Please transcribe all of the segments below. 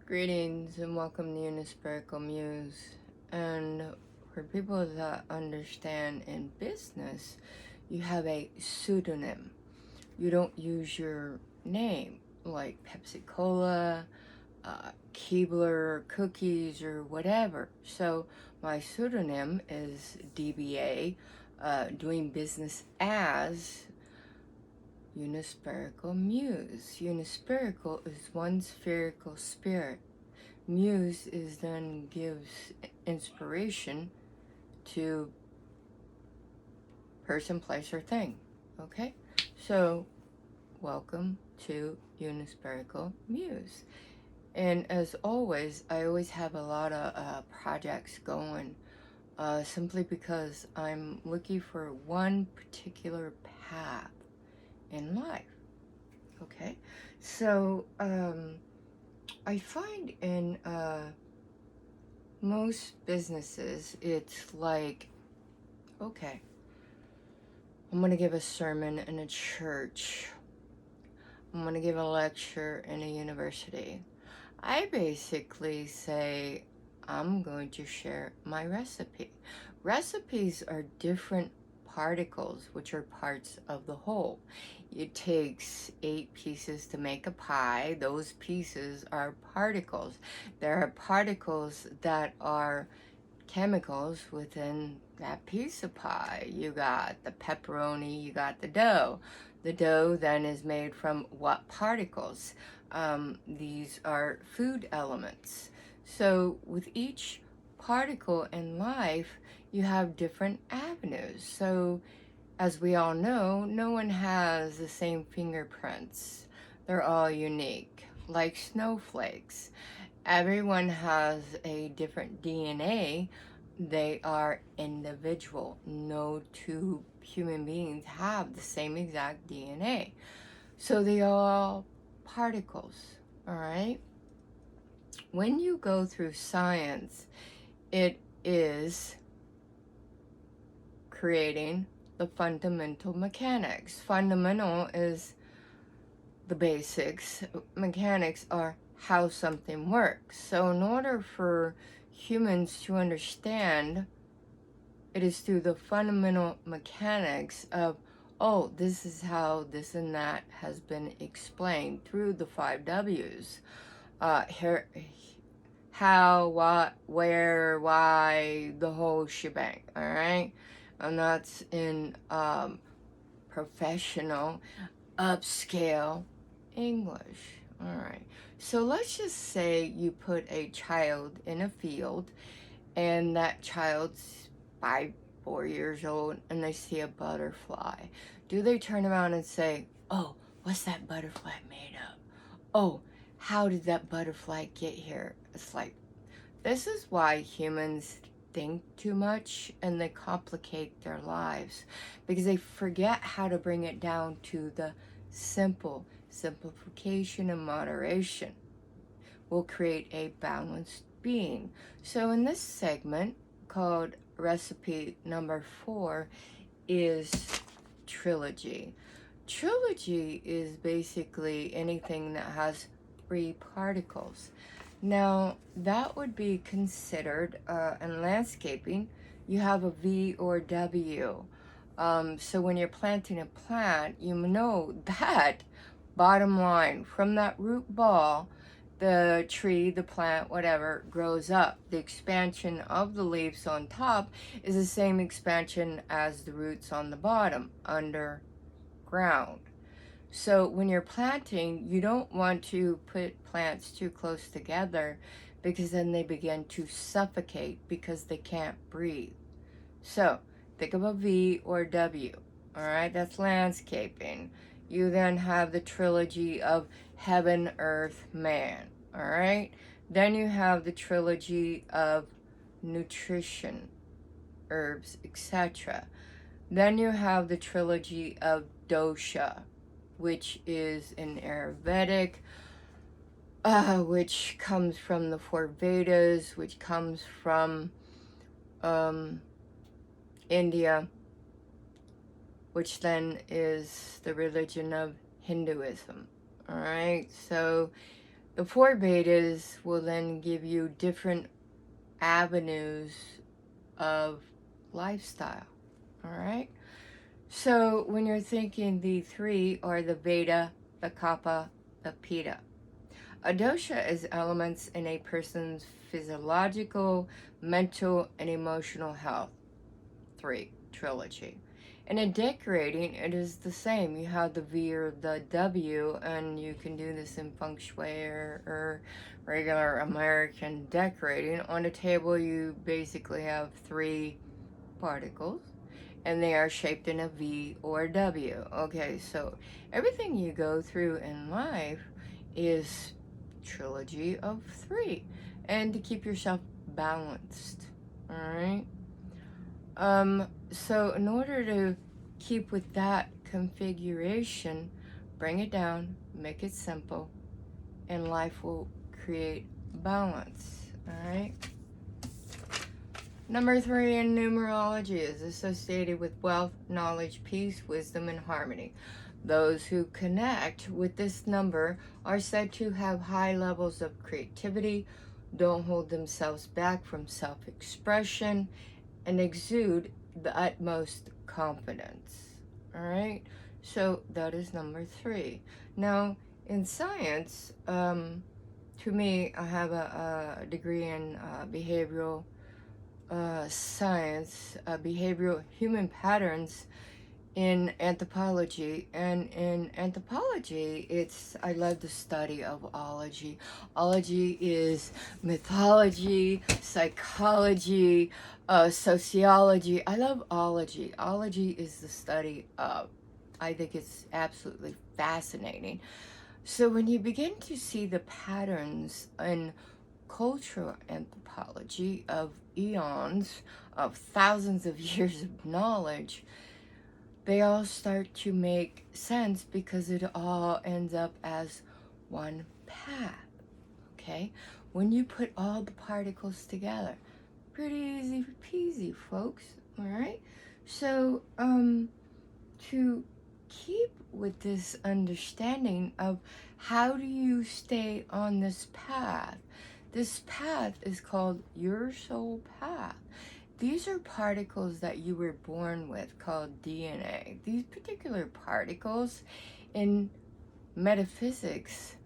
Greetings and welcome to Unispherical Muse. And for people that understand in business, you have a pseudonym. You don't use your name like Pepsi Cola, Keebler Cookies, or whatever. So my pseudonym is DBA, doing business as Unispherical Muse. Unispherical is one spherical spirit. Muse is then gives inspiration to person, place, or thing. Okay? So, welcome to Unispherical Muse. And as always, I always have a lot of projects going simply because I'm looking for one particular path in life. Okay? So, I find in most businesses, it's like, okay, I'm going to give a sermon in a church. I'm going to give a lecture in a university. I basically say, I'm going to share my recipe. Recipes are different particles, which are parts of the whole. It takes 8 pieces to make a pie. Those pieces are particles. There are particles that are chemicals within that piece of pie. You got the pepperoni, you got the dough. The dough then is made from what particles? These are food elements. So with each particle in life, you have different avenues. So as we all know, no one has the same fingerprints. They're all unique, like snowflakes. Everyone has a different DNA. They are individual. No two human beings have the same exact DNA. So they are all particles, all right? When you go through science, it is creating the fundamental mechanics. Fundamental is the basics. Mechanics are how something works. So in order for humans to understand, it is through the fundamental mechanics of, oh, this is how this and that has been explained through the 5 W's. Here, how, what, where, why, the whole shebang, all right? And that's in professional, upscale English. All right. So let's just say you put a child in a field and that child's 4 years old and they see a butterfly. Do they turn around and say, oh, what's that butterfly made of? Oh, how did that butterfly get here? It's like, this is why humans think too much and they complicate their lives because they forget how to bring it down to the simple. Simplification and moderation will create a balanced being. So in this segment called recipe number 4 is trilogy. Trilogy is basically anything that has 3 particles. Now, that would be considered, in landscaping, you have a V or W. So when you're planting a plant, you know that, bottom line, from that root ball, the tree, the plant, whatever, grows up. The expansion of the leaves on top is the same expansion as the roots on the bottom, underground. So when you're planting, you don't want to put plants too close together because then they begin to suffocate because they can't breathe. So think of a V or W. All right, that's landscaping. You then have the trilogy of heaven, earth, man. All right. Then you have the trilogy of nutrition, herbs, etc. Then you have the trilogy of dosha, which is in Ayurvedic, which comes from the 4 Vedas, which comes from India, which then is the religion of Hinduism. All right, so The 4 betas will then give you different avenues of lifestyle. All right? So when you're thinking the 3 are the Vata, the Kapha, the Pitta. A dosha is elements in a person's physiological, mental, and emotional health. 3, Triology. And in decorating, it is the same. You have the V or the W, and you can do this in feng shui or regular American decorating. On a table, you basically have 3 particles, and they are shaped in a V or a W. Okay, so everything you go through in life is trilogy of 3, and to keep yourself balanced. All right. So in order to keep with that configuration, bring it down, make it simple, and life will create balance. All right. Number 3 in numerology is associated with wealth, knowledge, peace, wisdom, and harmony. Those who connect with this number are said to have high levels of creativity, don't hold themselves back from self-expression, and exude the utmost confidence. All right, so that is number 3. Now, in science, to me, I have a degree in behavioral science, behavioral human patterns in anthropology. And in anthropology, I love the study of ology. Ology is mythology, psychology, sociology. I love ology. Ology is the study of. I think it's absolutely fascinating. So when you begin to see the patterns in cultural anthropology of eons, of thousands of years of knowledge, they all start to make sense because it all ends up as one path. Okay? When you put all the particles together, pretty easy peasy, folks. All right? So, to keep with this understanding of how do you stay on this path, this path is called your soul path. These are particles that you were born with called DNA. These particular particles in metaphysics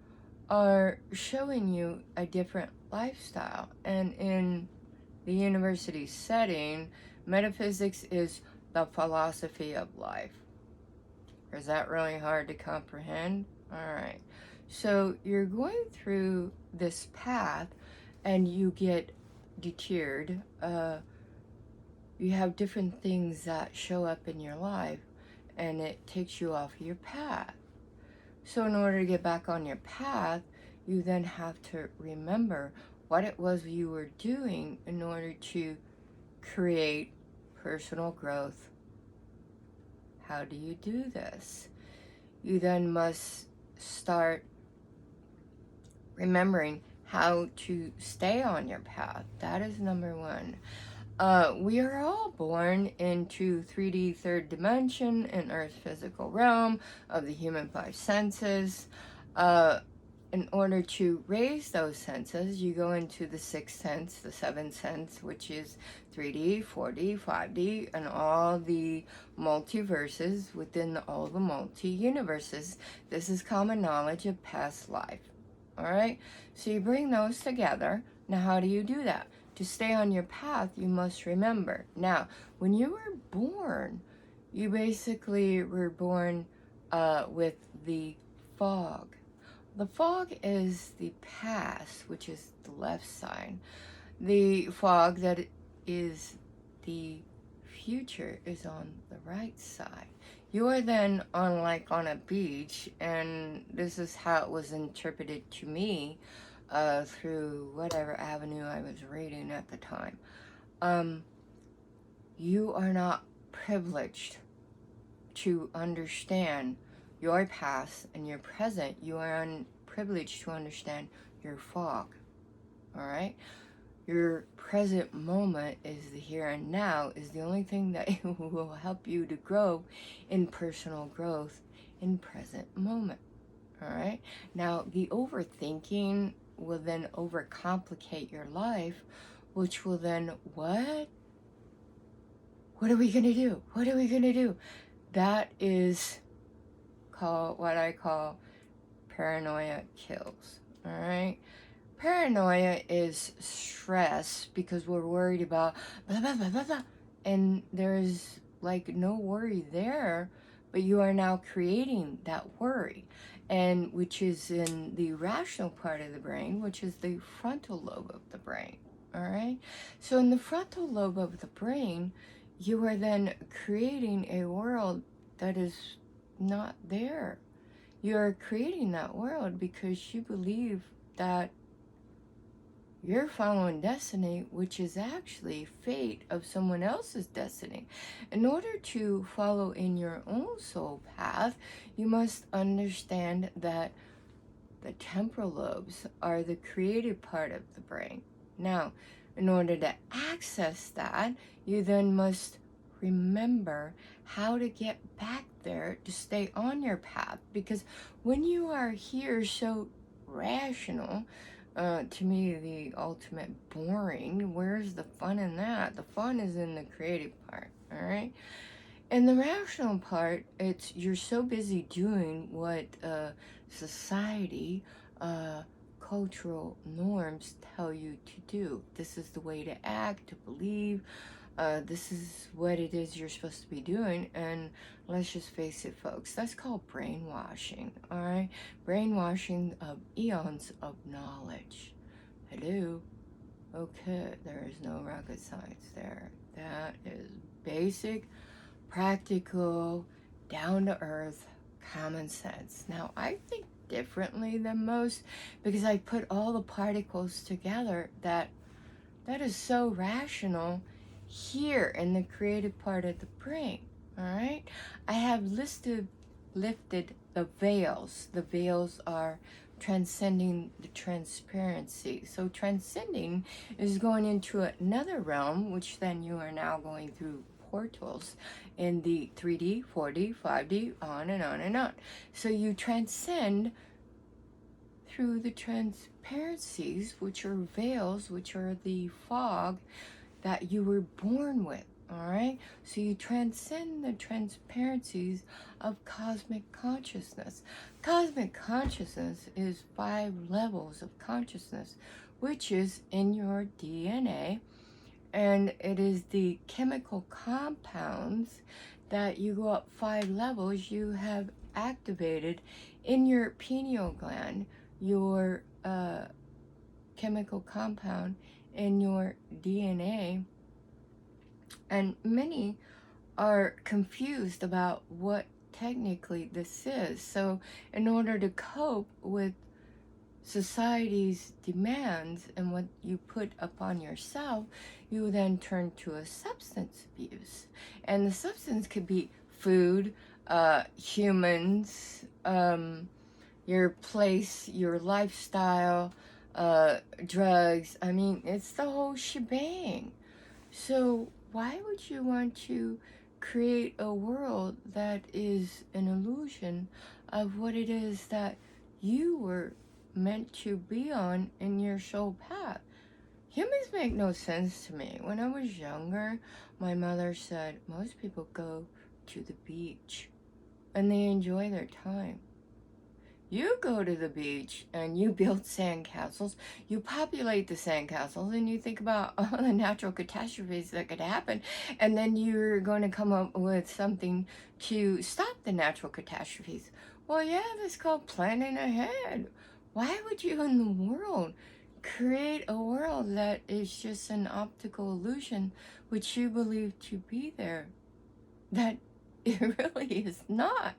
are showing you a different lifestyle. And in the university setting, metaphysics is the philosophy of life. Is that really hard to comprehend? All right. So you're going through this path and you get deterred. You have different things that show up in your life and it takes you off your path. So in order to get back on your path, you then have to remember what it was you were doing in order to create personal growth. How do you do this? You then must start remembering how to stay on your path. That is number 1. We are all born into 3D third dimension in Earth's physical realm of the human 5 senses. In order to raise those senses, you go into the 6th sense, the 7th sense, which is 3D, 4D, 5D, and all the multiverses within all the multi-universes. This is common knowledge of past life. All right? So you bring those together. Now, how do you do that? To stay on your path, you must remember. Now, when you were born, you basically were born with the fog. The fog is the past, which is the left side. The fog that is the future is on the right side. You are then on a beach, and this is how it was interpreted to me through whatever avenue I was reading at the time. You are not privileged to understand your past and your present. You are privileged to understand your fog. All right? Your present moment is the here and now, is the only thing that will help you to grow in personal growth in present moment. All right. Now, the overthinking will then overcomplicate your life, which will then, what? What are we going to do? What are we going to do? That is what I call paranoia kills. All right. Paranoia is stress because we're worried about blah, blah, blah, blah, blah. And there's like no worry there, but you are now creating that worry, and which is in the rational part of the brain, which is the frontal lobe of the brain. All right. So in the frontal lobe of the brain, you are then creating a world that is not there. You're creating that world because you believe that you're following destiny, which is actually fate of someone else's destiny. In order to follow in your own soul path, you must understand that the temporal lobes are the creative part of the brain. Now, in order to access that, you then must remember how to get back there to stay on your path. Because when you are here so rational, to me, the ultimate boring, where's the fun in that? The fun is in the creative part, all right? In the rational part, it's you're so busy doing what society, cultural norms tell you to do. This is the way to act, to believe. This is what it is you're supposed to be doing. And let's just face it, folks, that's called brainwashing, all right? Brainwashing of eons of knowledge. Hello? Okay, there is no rocket science there. That is basic, practical, down-to-earth common sense. Now, I think differently than most because I put all the particles together that is so rational here in the creative part of the brain. All right, I have lifted the veils. The veils are transcending the transparency. So transcending is going into another realm, which then you are now going through portals in the 3D, 4D, 5D, on and on and on. So you transcend through the transparencies, which are veils, which are the fog that you were born with. All right, so you transcend the transparencies of cosmic consciousness. Cosmic consciousness is 5 levels of consciousness, which is in your DNA, and it is the chemical compounds that you go up 5 levels you have activated in your pineal gland, your chemical compound in your DNA. And many are confused about what technically this is. So in order to cope with society's demands and what you put upon yourself, you then turn to a substance abuse. And the substance could be food, humans, your place, your lifestyle, drugs. I mean, it's the whole shebang. So why would you want to create a world that is an illusion of what it is that you were meant to be on in your soul path? Humans make no sense to me. When I was younger, my mother said most people go to the beach and they enjoy their time. You go to the beach and you build sandcastles, you populate the sandcastles, and you think about all the natural catastrophes that could happen, and then you're going to come up with something to stop the natural catastrophes. Well, yeah, that's called planning ahead. Why would you in the world create a world that is just an optical illusion, which you believe to be there, that it really is not?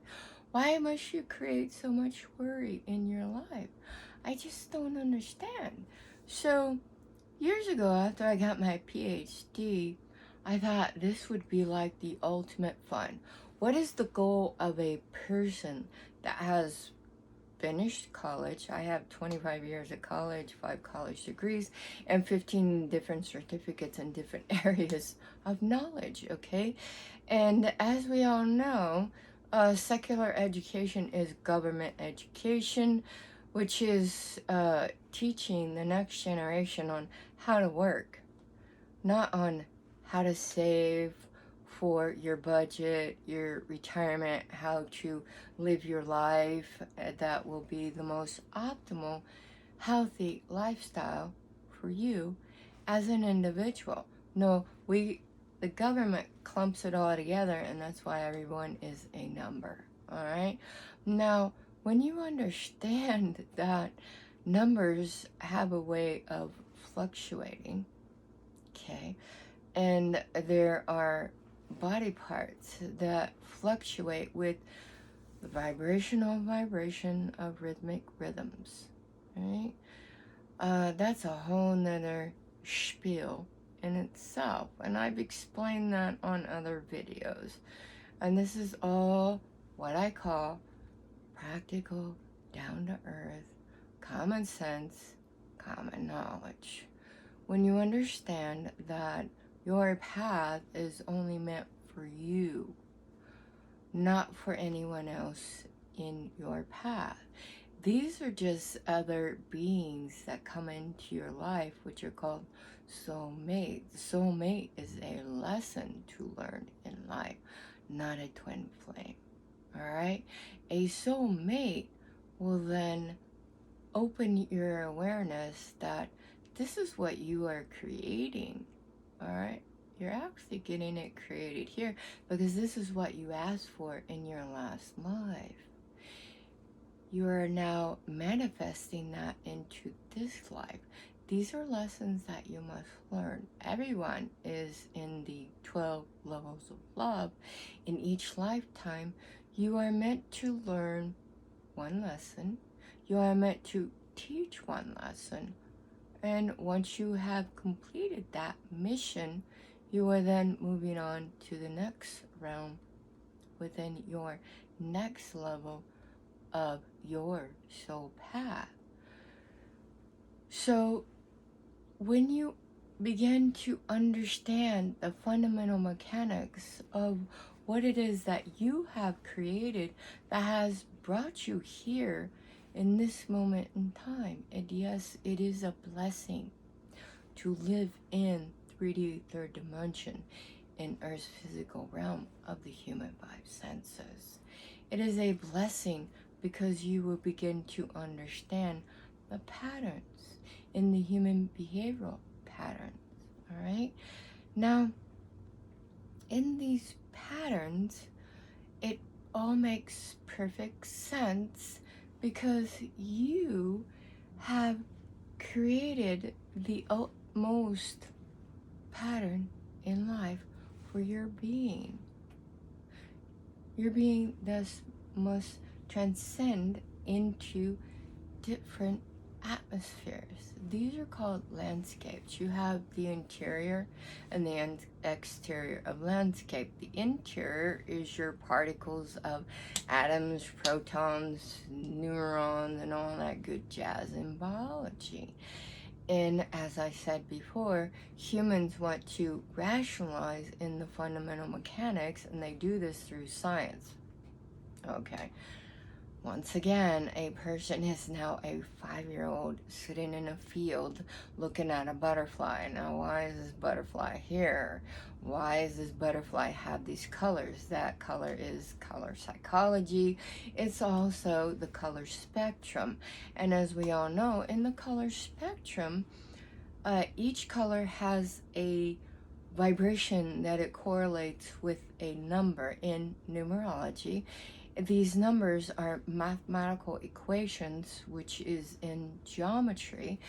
Why must you create so much worry in your life? I just don't understand. So years ago, after I got my PhD, I thought this would be like the ultimate fun. What is the goal of a person that has finished college? I have 25 years of college, 5 college degrees, and 15 different certificates in different areas of knowledge, okay? And as we all know, Secular education is government education, which is teaching the next generation on how to work, not on how to save for your budget, your retirement, how to live your life that will be the most optimal, healthy lifestyle for you as an individual. No, the government clumps it all together, and that's why everyone is a number. All right. Now, when you understand that numbers have a way of fluctuating, okay, and there are body parts that fluctuate with the vibrational vibration of rhythmic rhythms, right? That's a whole nother spiel in itself, and I've explained that on other videos. And this is all what I call practical, down-to-earth, common sense, common knowledge. When you understand that your path is only meant for you, not for anyone else in your path. These are just other beings that come into your life, which are called soulmate. Soulmate is a lesson to learn in life, not a twin flame. All right? A soulmate will then open your awareness that this is what you are creating. All right? You're actually getting it created here because this is what you asked for in your last life. You are now manifesting that into this life. These are lessons that you must learn. Everyone is in the 12 levels of love. In each lifetime, you are meant to learn one lesson. You are meant to teach one lesson. And once you have completed that mission, you are then moving on to the next realm within your next level of your soul path. So when you begin to understand the fundamental mechanics of what it is that you have created that has brought you here in this moment in time, and yes, it is a blessing to live in 3D third dimension in Earth's physical realm of the human five senses. It is a blessing because you will begin to understand the patterns in the human behavioral patterns. All right. Now, in these patterns, it all makes perfect sense because you have created the utmost pattern in life for your being. Your being thus must transcend into different atmospheres. These are called landscapes. You have the interior and the exterior of landscape. The interior is your particles of atoms, protons, neurons, and all that good jazz in biology. And as I said before, humans want to rationalize in the fundamental mechanics, and they do this through science. Okay. Once again, a person is now a 5-year-old sitting in a field looking at a butterfly. Now, why is this butterfly here? Why does this butterfly have these colors? That color is color psychology. It's also the color spectrum. And as we all know, in the color spectrum, each color has a vibration that it correlates with a number in numerology. These numbers are mathematical equations, which is in geometry.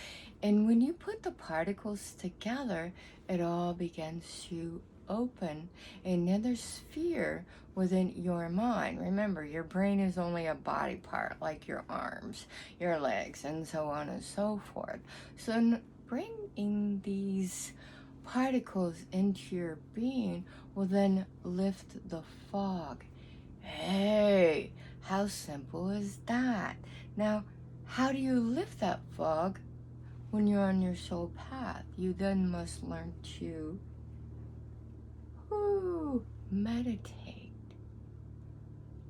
And when you put the particles together, it all begins to open another sphere within your mind. Remember, your brain is only a body part, like your arms, your legs, and so on and so forth. So bringing these particles into your being will then lift the fog. Hey, how simple is that? Now, how do you lift that fog when you're on your soul path? You then must learn to meditate.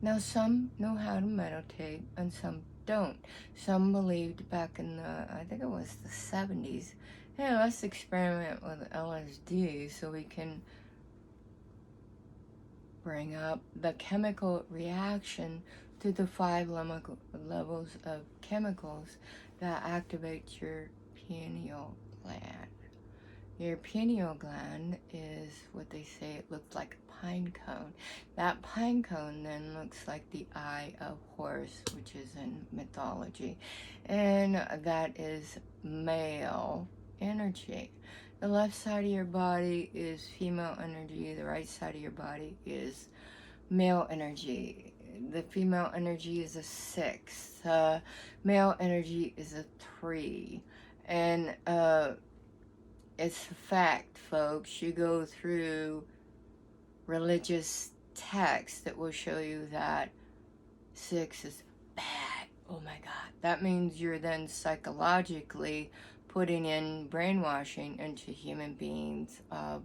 Now, some know how to meditate and some don't. Some believed back in the, I think it was the 70s, hey, let's experiment with LSD so we can bring up the chemical reaction to the 5 levels of chemicals that activate your pineal gland. Your pineal gland is what they say it looks like a pine cone. That pine cone then looks like the eye of Horus, which is in mythology. And that is male energy. The left side of your body is female energy. The right side of your body is male energy. The female energy is a 6. Male energy is a 3. And it's a fact, folks. You go through religious texts that will show you that 6 is bad. Oh my God. That means you're then psychologically putting in brainwashing into human beings of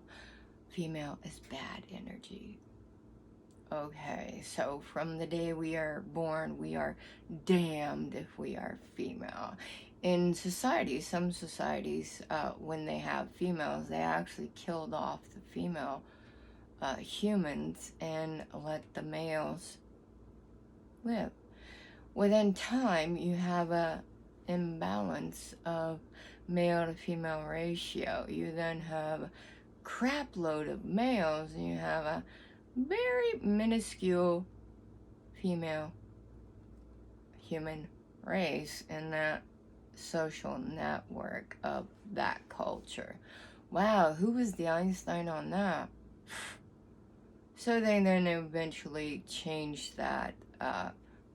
female is bad energy. Okay, so from the day we are born, we are damned if we are female. In society, some societies, when they have females, they actually killed off the female humans and let the males live. Within time, you have a imbalance of male to female ratio. You then have a crap load of males and you have a very minuscule female human race in that social network of that culture. Wow, who was the Einstein on that? So they then eventually changed that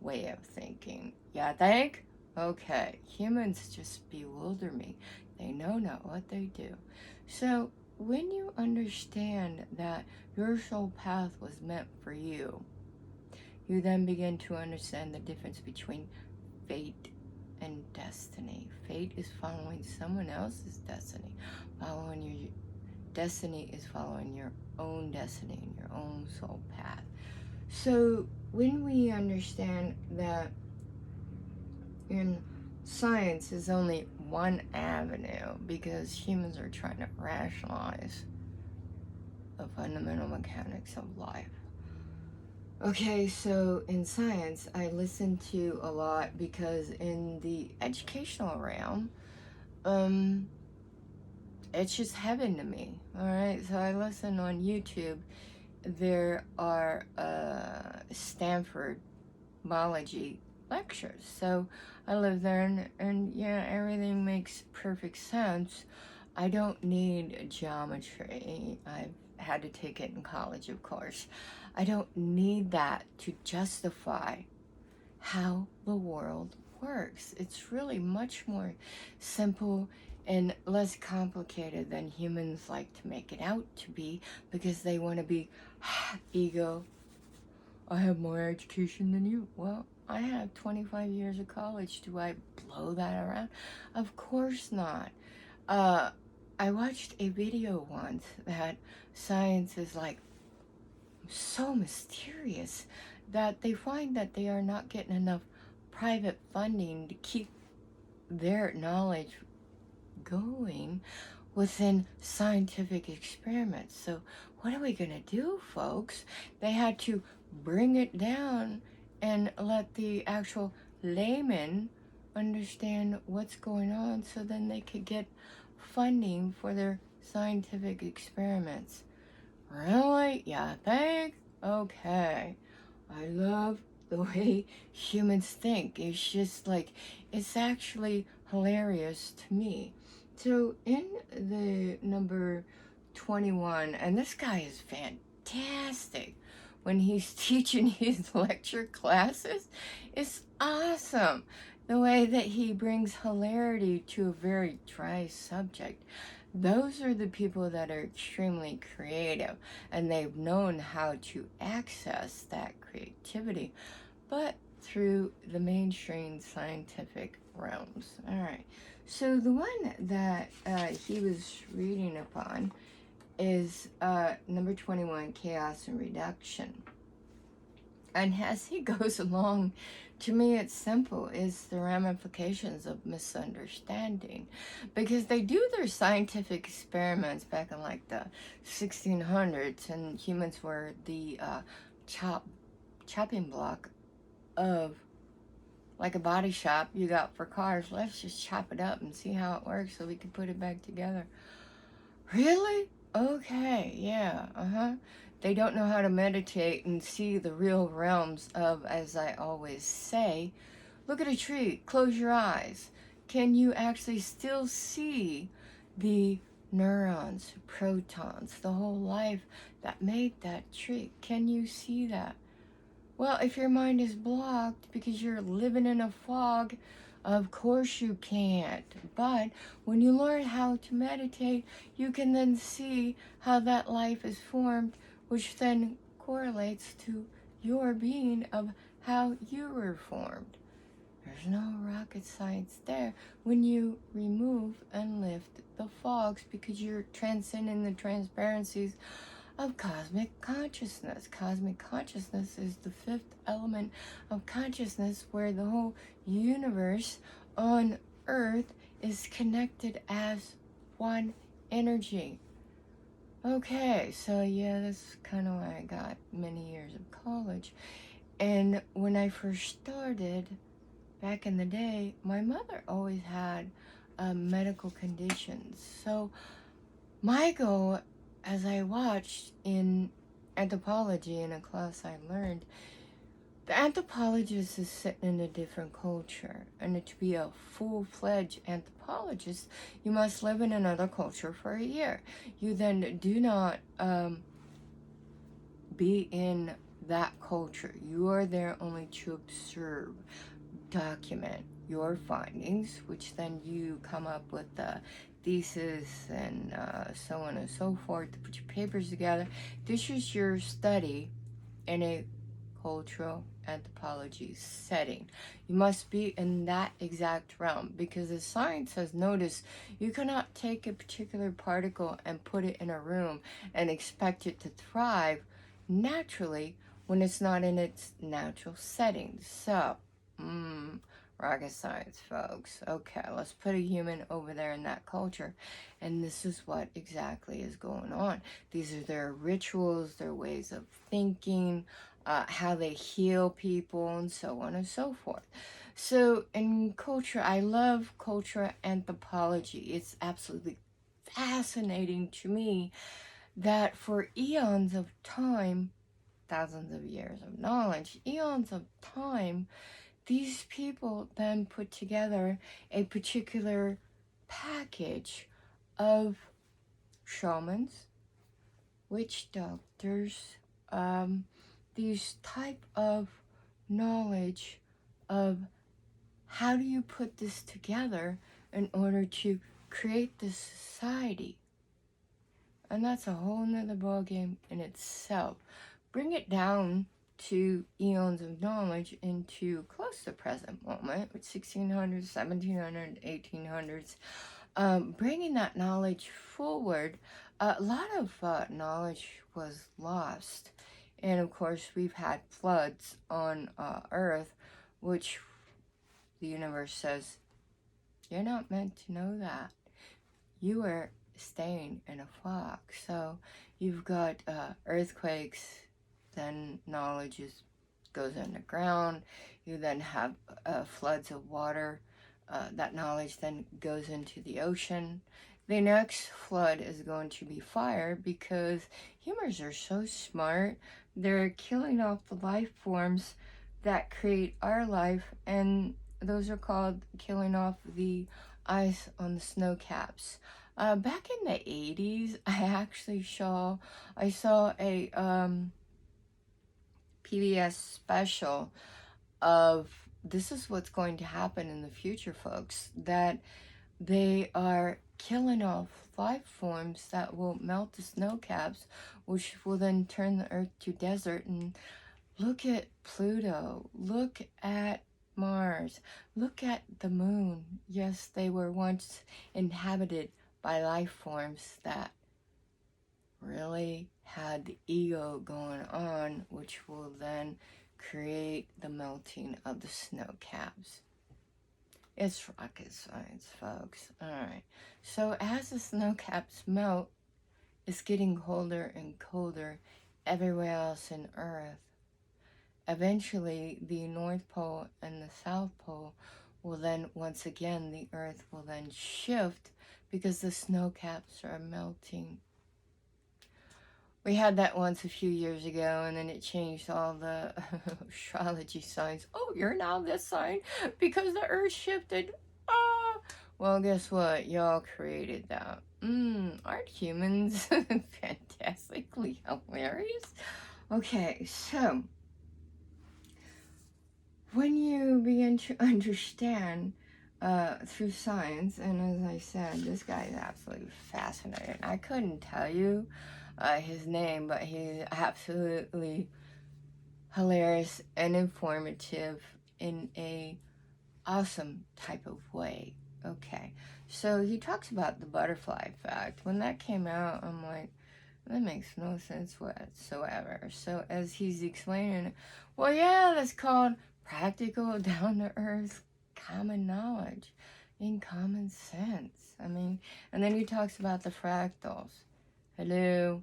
way of thinking. Yeah, think? Okay, humans just bewilder me. They know not what they do. So when you understand that your soul path was meant for you, you then begin to understand the difference between fate and destiny. Fate is following someone else's destiny. Following your destiny is following your own destiny and your own soul path. So when we understand that in science is only one avenue, because humans are trying to rationalize the fundamental mechanics of life. Okay, so in science, I listen to a lot because in the educational realm, it's just heaven to me. All right, so I listen on YouTube. There are Stanford biology lectures. So I live there, and yeah, everything makes perfect sense. I don't need geometry. I've had to take it in college, of course. I don't need that to justify how the world works. It's really much more simple and less complicated than humans like to make it out to be, because they want to be ego. I have more education than you. Well, I have 25 years of college. Do I blow that around? Of course not. I watched a video once that science is like so mysterious that they find that they are not getting enough private funding to keep their knowledge going within scientific experiments. So what are we going to do, folks? They had to bring it down and let the actual layman understand what's going on so then they could get funding for their scientific experiments. Really? Yeah, think? Okay. I love the way humans think. It's just like, it's actually hilarious to me. So in the number 21, and this guy is fantastic. When he's teaching his lecture classes, it's awesome. The way that he brings hilarity to a very dry subject. Those are the people that are extremely creative, and they've known how to access that creativity, but through the mainstream scientific realms. All right. So the one that he was reading upon is number 21, chaos and reduction. And as he goes along, to me it's simple. It's the ramifications of misunderstanding. Because they do their scientific experiments back in like the 1600s, and humans were the chopping block of like a body shop you got for cars. Let's just chop it up and see how it works so we can put it back together. Really? Okay, yeah, They don't know how to meditate and see the real realms of, as I always say, look at a tree, close your eyes. Can you actually still see the neurons, protons, the whole life that made that tree? Can you see that? Well, if your mind is blocked because you're living in a fog, of course you can't. But when you learn how to meditate, you can then see how that life is formed, which then correlates to your being of how you were formed. There's no rocket science there when you remove and lift the fogs, because you're transcending the transparencies of cosmic consciousness. Cosmic consciousness is the fifth element of consciousness, where the whole universe on Earth is connected as one energy. Okay, so yeah, that's kind of why I got many years of college. And when I first started, back in the day, my mother always had medical conditions. So my goal, as I watched in anthropology in a class I learned, the anthropologist is sitting in a different culture. And to be a full-fledged anthropologist, you must live in another culture for a year. You then do not be in that culture. You are there only to observe, document your findings, which then you come up with the thesis and so on and so forth to put your papers together. This is your study in a cultural anthropology setting. You must be in that exact realm, because as science has noticed, you cannot take a particular particle and put it in a room and expect it to thrive naturally when it's not in its natural setting. So, rocket science, folks. Okay, let's put a human over there in that culture. And this is what exactly is going on. These are their rituals, their ways of thinking, how they heal people, and so on and so forth. So in culture, I love cultural anthropology. It's absolutely fascinating to me that for eons of time, thousands of years of knowledge, eons of time, these people then put together a particular package of shamans, witch doctors, these type of knowledge of how do you put this together in order to create this society. And that's a whole nother ballgame in itself. Bring it down to eons of knowledge into close to present moment, with 1600s, 1700s, 1800s, bringing that knowledge forward. A lot of knowledge was lost. And of course, we've had floods on Earth, which the universe says, you're not meant to know that. You are staying in a fog. So you've got earthquakes, then knowledge goes underground. You then have floods of water. That knowledge then goes into the ocean. The next flood is going to be fire, because humans are so smart. They're killing off the life forms that create our life, and those are called killing off the ice on the snow caps. Back in the 80s, I saw a PBS special of this is what's going to happen in the future, folks, that they are killing off life forms that will melt the snow caps, which will then turn the earth to desert. And look at Pluto, look at Mars, look at the moon. Yes, they were once inhabited by life forms that really had the ego going on, which will then create the melting of the snow caps. It's rocket science, folks. Alright. So as the snow caps melt, it's getting colder and colder everywhere else in Earth. Eventually, the North Pole and the South Pole will then, once again, the Earth will then shift because the snow caps are melting. We had that once a few years ago, and then it changed all the astrology signs. Oh, you're now this sign because the Earth shifted. Ah! Well, guess what? Y'all created that. Aren't humans fantastically hilarious? Okay, so when you begin to understand through science, and as I said, this guy is absolutely fascinating. I couldn't tell you his name, but he's absolutely hilarious and informative in a awesome type of way. Okay, so he talks about the butterfly effect. When that came out, I'm like, that makes no sense whatsoever. So as he's explaining it, well, yeah, that's called practical, down-to-earth, common knowledge, in common sense. I mean, and then he talks about the fractals. Hello,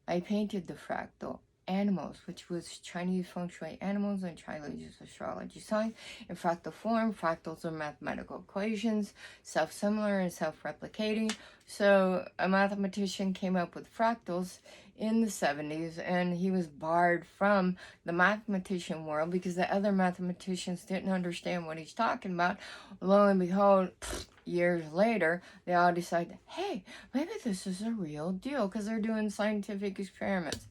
I painted the fractal animals, which was Chinese feng shui animals and Chinese astrology signs. In fractal form, fractals are mathematical equations, self-similar and self-replicating. So a mathematician came up with fractals in the 70s, and he was barred from the mathematician world because the other mathematicians didn't understand what he's talking about. Lo and behold, years later, they all decided, hey, maybe this is a real deal because they're doing scientific experiments.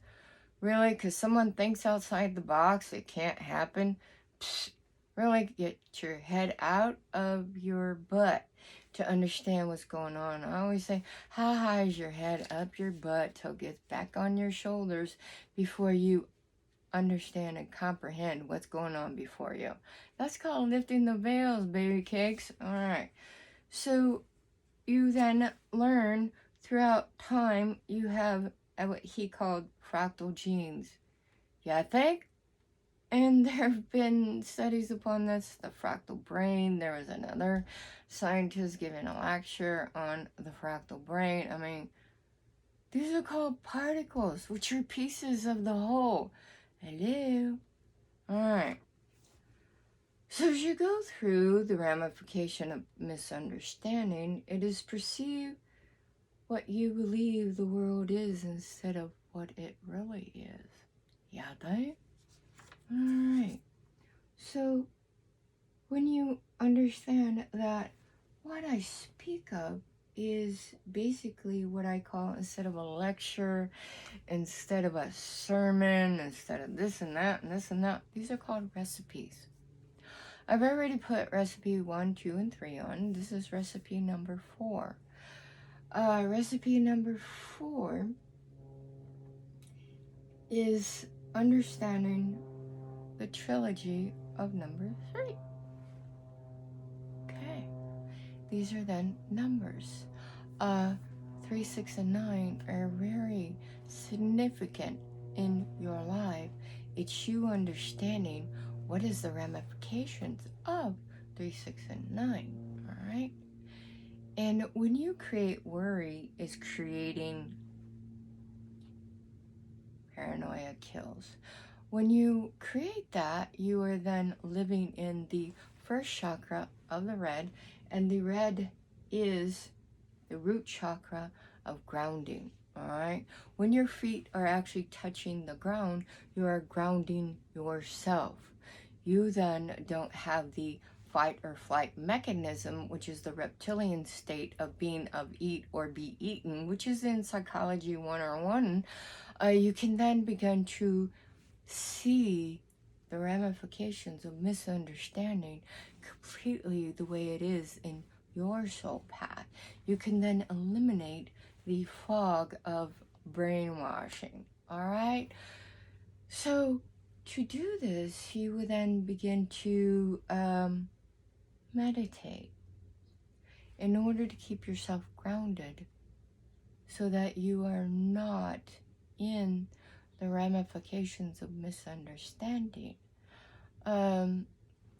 Really? Because someone thinks outside the box, it can't happen? Psst. Really, get your head out of your butt to understand what's going on. I always say, how high is your head up your butt till it gets back on your shoulders before you understand and comprehend what's going on before you? That's called lifting the veils, baby cakes. All right. So you then learn throughout time, you have what he called fractal genes. Yeah, think? And there have been studies upon this, the fractal brain. There was another scientist giving a lecture on the fractal brain. I mean, these are called particles, which are pieces of the whole. Hello? Alright. So as you go through the ramification of misunderstanding, it is perceived what you believe the world is instead of what it really is. Yeah, right? Alright. So when you understand that what I speak of is basically what I call, instead of a lecture, instead of a sermon, instead of this and that and this and that, these are called recipes. I've already put recipe 1, 2, and 3 on. This is recipe number 4. Recipe number 4 is understanding the trilogy of number 3. Okay. These are then numbers. 3, 6, and 9 are very significant in your life. It's you understanding what is the ramifications of 3, 6, and 9. All right? And when you create worry, is creating paranoia kills. When you create that, you are then living in the first chakra of the red, and the red is the root chakra of grounding. All right. When your feet are actually touching the ground, you are grounding yourself. You then don't have the fight or flight mechanism, which is the reptilian state of being of eat or be eaten, which is in Psychology 101. You can then begin to see the ramifications of misunderstanding completely the way it is in your soul path. You can then eliminate the fog of brainwashing. All right? So to do this, you would then begin to meditate in order to keep yourself grounded so that you are not in the ramifications of misunderstanding.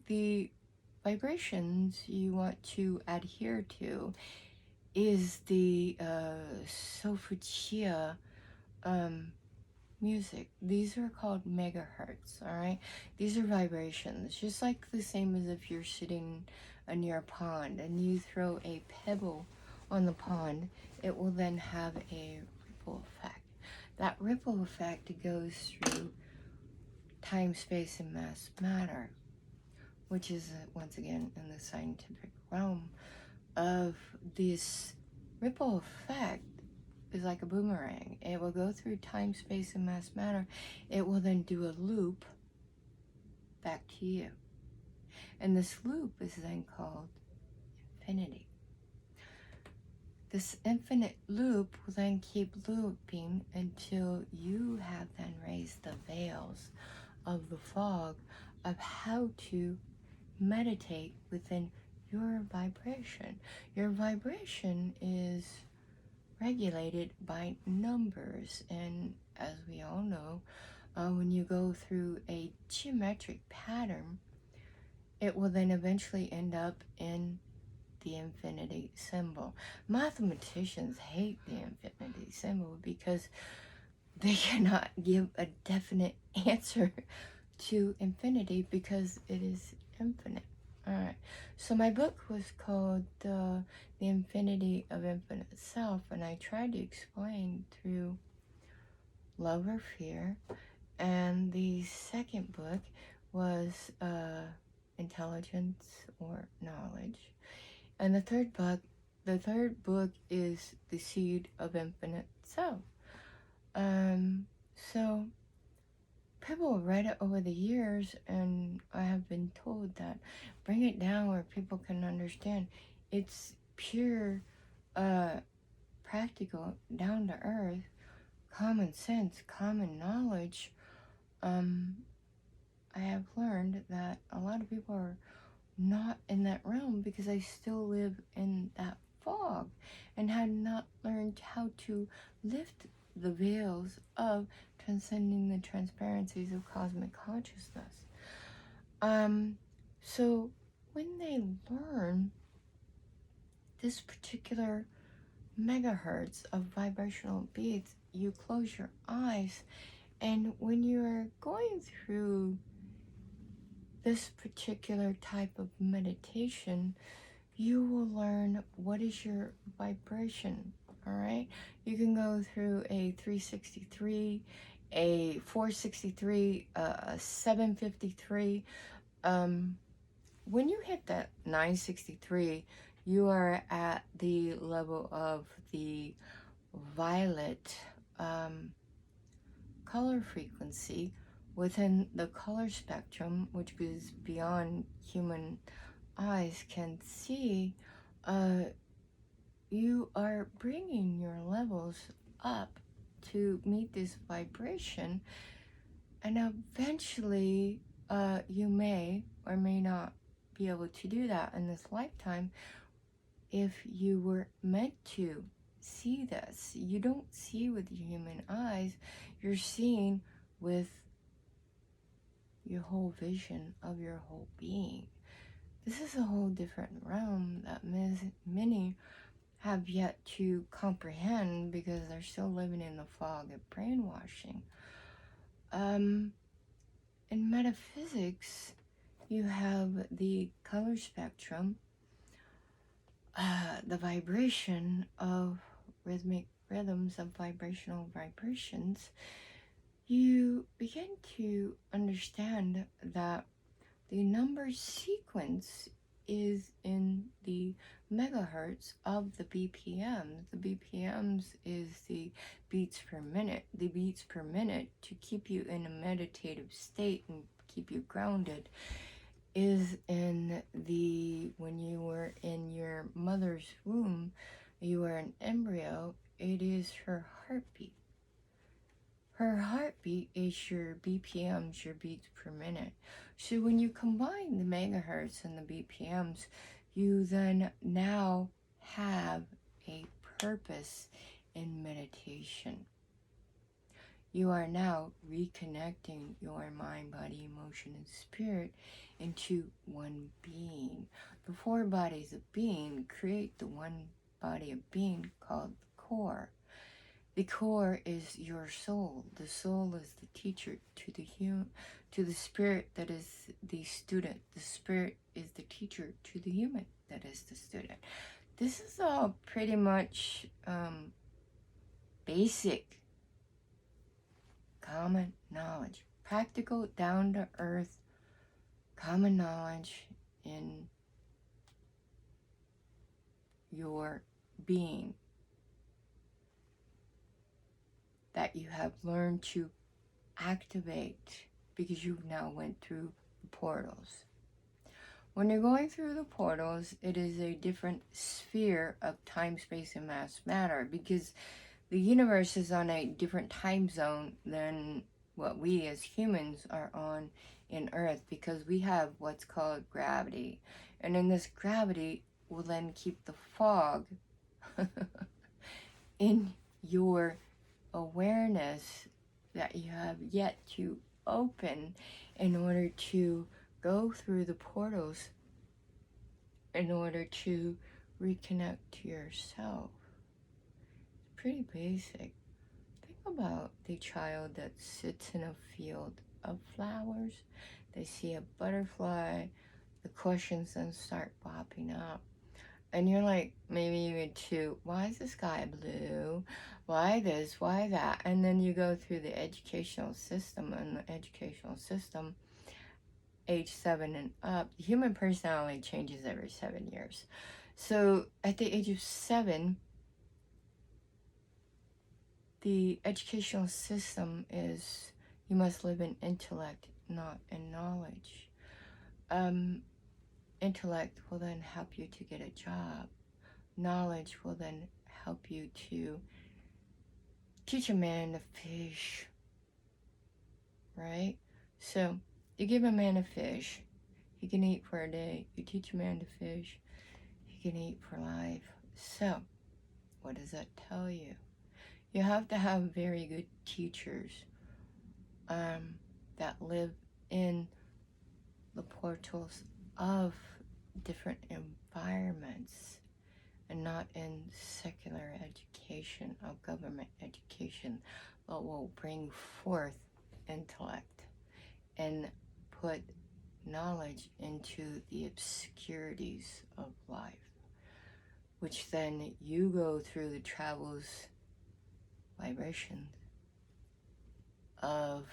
The vibrations you want to adhere to is the Sofuchia music. These are called megahertz, all right? These are vibrations, just like the same as if you're sitting near a pond and you throw a pebble on the pond, it will then have a ripple effect. That ripple effect goes through time, space, and mass matter, which is once again in the scientific realm of this ripple effect is like a boomerang. It will go through time, space, and mass matter. It will then do a loop back to you. And this loop is then called infinity. This infinite loop will then keep looping until you have then raised the veils of the fog of how to meditate within your vibration. Your vibration is regulated by numbers, and as we all know, when you go through a geometric pattern, it will then eventually end up in the infinity symbol. Mathematicians hate the infinity symbol because they cannot give a definite answer to infinity because it is infinite. All right, so my book was called The Infinity of Infinite Self, and I tried to explain through love or fear. And the second book was Intelligence or Knowledge. And the third book is The Seed of Infinite Self. So people have read it over the years, and I have been told that bring it down where people can understand. It's pure, practical, down to earth, common sense, common knowledge. I have learned that a lot of people are not in that realm because I still live in that fog and had not learned how to lift the veils of transcending the transparencies of cosmic consciousness. So when they learn this particular megahertz of vibrational beats, you close your eyes, and when you're going through this particular type of meditation, you will learn what is your vibration. All right, you can go through a 363, a 463, a 753. When you hit that 963, you are at the level of the violet color frequency within the color spectrum, which is beyond human eyes can see. You are bringing your levels up to meet this vibration, and eventually you may or may not be able to do that in this lifetime if you were meant to see this. You don't see with your human eyes, you're seeing with your whole vision of your whole being. This is a whole different realm that many have yet to comprehend because they're still living in the fog of brainwashing. In metaphysics, you have the color spectrum, the vibration of rhythmic rhythms of vibrational vibrations. You begin to understand that the number sequence is in the megahertz of the BPMs. The BPMs is the beats per minute. The beats per minute, to keep you in a meditative state and keep you grounded, is in the, when you were in your mother's womb, you were an embryo, it is her heartbeat. Her heartbeat is your BPMs, your beats per minute. So when you combine the megahertz and the BPMs, you then now have a purpose in meditation. you are now reconnecting your mind, body, emotion, and spirit into one being. The four bodies of being create the one body of being called the core. The core is your soul. The soul is the teacher to the spirit that is the student. The spirit is the teacher to the human that is the student. This is all pretty much basic common knowledge, practical, down-to-earth common knowledge in your being that you have learned to activate because you've now went through the portals. When you're going through the portals, it is a different sphere of time, space, and mass matter because the universe is on a different time zone than what we as humans are on in Earth, because we have what's called gravity. And in this gravity will then keep the fog in your awareness that you have yet to open in order to go through the portals in order to reconnect to yourself. It's pretty basic. Think about the child that sits in a field of flowers. They see a butterfly. The questions then start popping up. And you're like, maybe even two, why is the sky blue? Why this? Why that? And then you go through the educational system, and the educational system, age 7 and up, the human personality changes every 7 years. So at the age of 7, the educational system is you must live in intellect, not in knowledge. Intellect will then help you to get a job. Knowledge will then help you to teach a man to fish, right? So you give a man a fish, he can eat for a day. You teach a man to fish, he can eat for life. So what does that tell you? You have to have very good teachers that live in the portals of different environments and not in secular education or government education, but will bring forth intellect and put knowledge into the obscurities of life, which then you go through the travels, vibrations of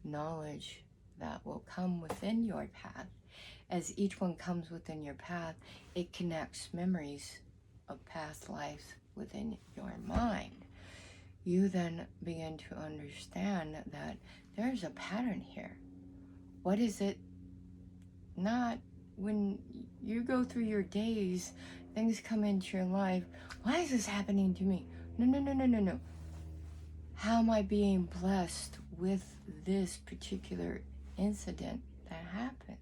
knowledge that will come within your path. As each one comes within your path, it connects memories of past lives within your mind. You then begin to understand that there's a pattern here. What is it? Not when you go through your days, things come into your life. Why is this happening to me? No. How am I being blessed with this particular incident that happens?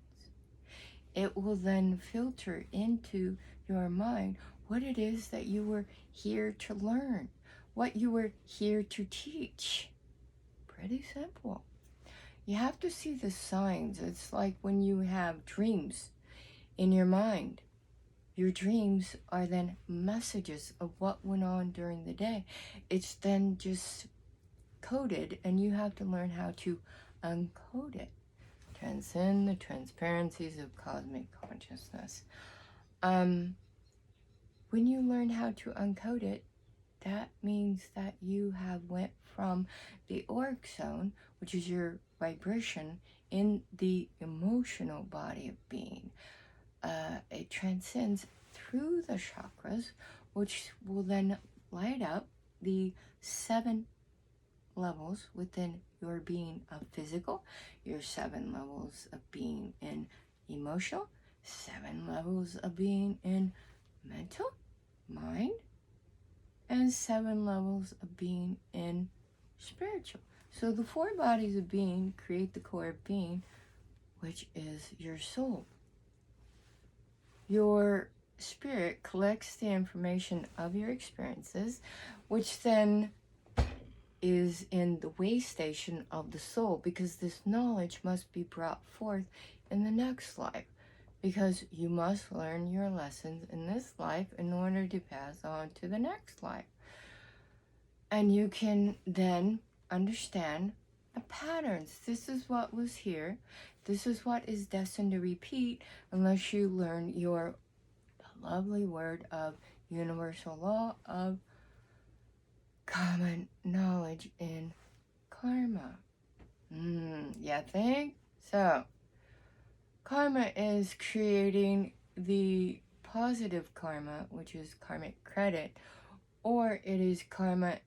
It will then filter into your mind what it is that you were here to learn, what you were here to teach. Pretty simple. You have to see the signs. It's like when you have dreams in your mind. Your dreams are then messages of what went on during the day. It's then just coded, and you have to learn how to uncode it. Transcend the transparencies of cosmic consciousness. When you learn how to uncode it, that means that you have went from the auric zone, which is your vibration in the emotional body of being. It transcends through the chakras, which will then light up the 7 levels within your being of physical, your 7 levels of being in emotional, 7 levels of being in mental, mind, and 7 levels of being in spiritual. So the 4 bodies of being create the core of being, which is your soul. Your spirit collects the information of your experiences, which then is in the way station of the soul, because this knowledge must be brought forth in the next life, because you must learn your lessons in this life in order to pass on to the next life. And you can then understand the patterns. This is what was here. This is what is destined to repeat unless you learn your lovely word of universal law of common knowledge in karma. You think? So, karma is creating the positive karma, which is karmic credit, or it is karma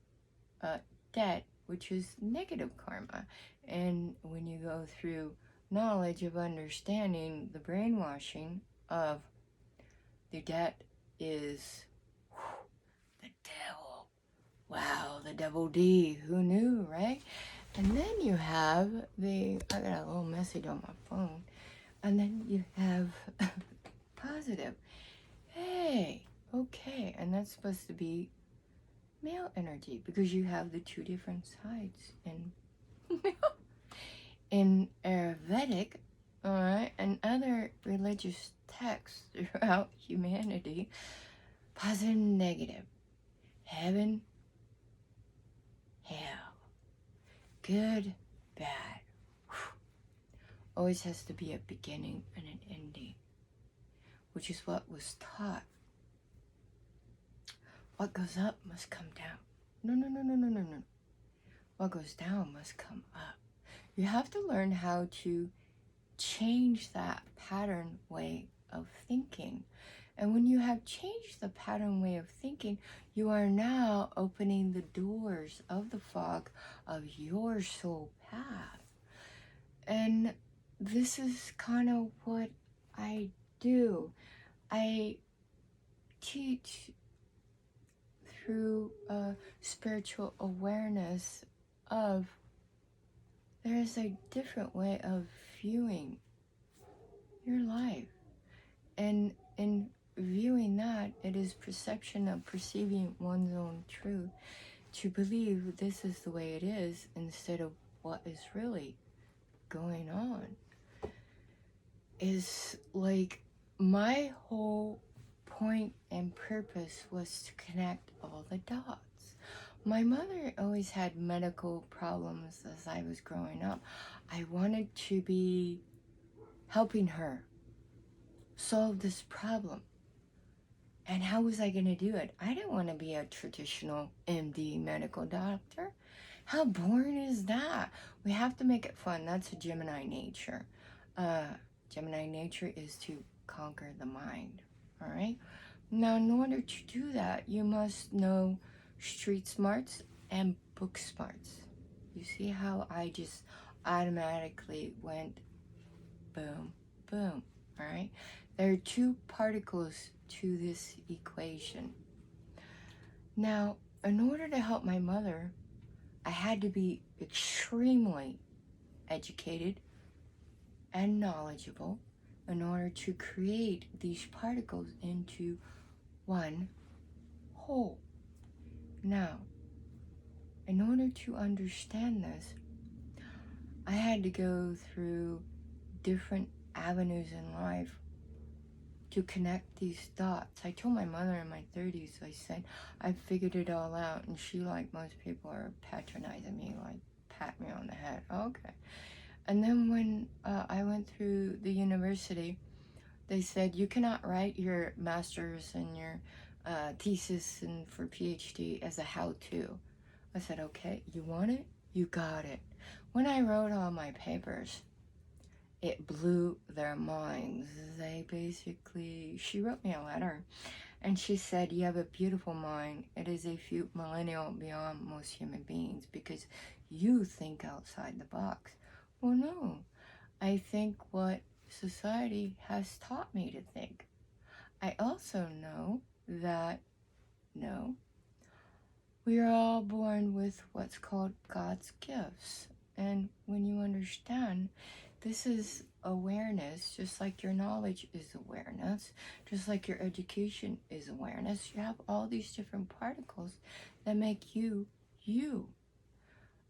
debt, which is negative karma. And when you go through knowledge of understanding the brainwashing of the debt is the devil. Wow, the double D. Who knew, right? And then you have I got a little message on my phone. And then you have positive. Hey, okay. And that's supposed to be male energy, because you have the two different sides in Ayurvedic, all right, and other religious texts throughout humanity. Positive and negative, heaven, hell, good, bad. Always has to be a beginning and an ending, which is what was taught. What goes up must come down. No. What goes down must come up. You have to learn how to change that pattern way of thinking. And when you have changed the pattern way of thinking, you are now opening the doors of the fog of your soul path. And this is kind of what I do. I teach through spiritual awareness of there is a different way of viewing your life. And in viewing that, it is perception of perceiving one's own truth, to believe this is the way it is instead of what is really going on. Is like my whole point and purpose was to connect all the dots. My mother always had medical problems as I was growing up. I wanted to be helping her solve this problem. And how was I going to do it? I didn't want to be a traditional MD medical doctor. How boring is that? We have to make it fun. That's a Gemini nature. Gemini nature is to conquer the mind. All right? Now, in order to do that, you must know street smarts and book smarts. You see how I just automatically went boom, boom. All right? There are two particles to this equation. Now, in order to help my mother, I had to be extremely educated and knowledgeable in order to create these particles into one whole. Now, in order to understand this, I had to go through different avenues in life to connect these dots. I told my mother in my 30s, I said, I figured it all out. And she, like most people, are patronizing me, like, pat me on the head. Okay. And then when I went through the university, they said, you cannot write your master's and your thesis and for PhD as a how-to. I said, okay, you want it? You got it. When I wrote all my papers, it blew their minds. She wrote me a letter, and she said, you have a beautiful mind. It is a few millennial beyond most human beings because you think outside the box. Well, no. I think what society has taught me to think. I also know that, no, we are all born with what's called God's gifts. And when you understand, this is awareness, just like your knowledge is awareness, just like your education is awareness. You have all these different particles that make you, you.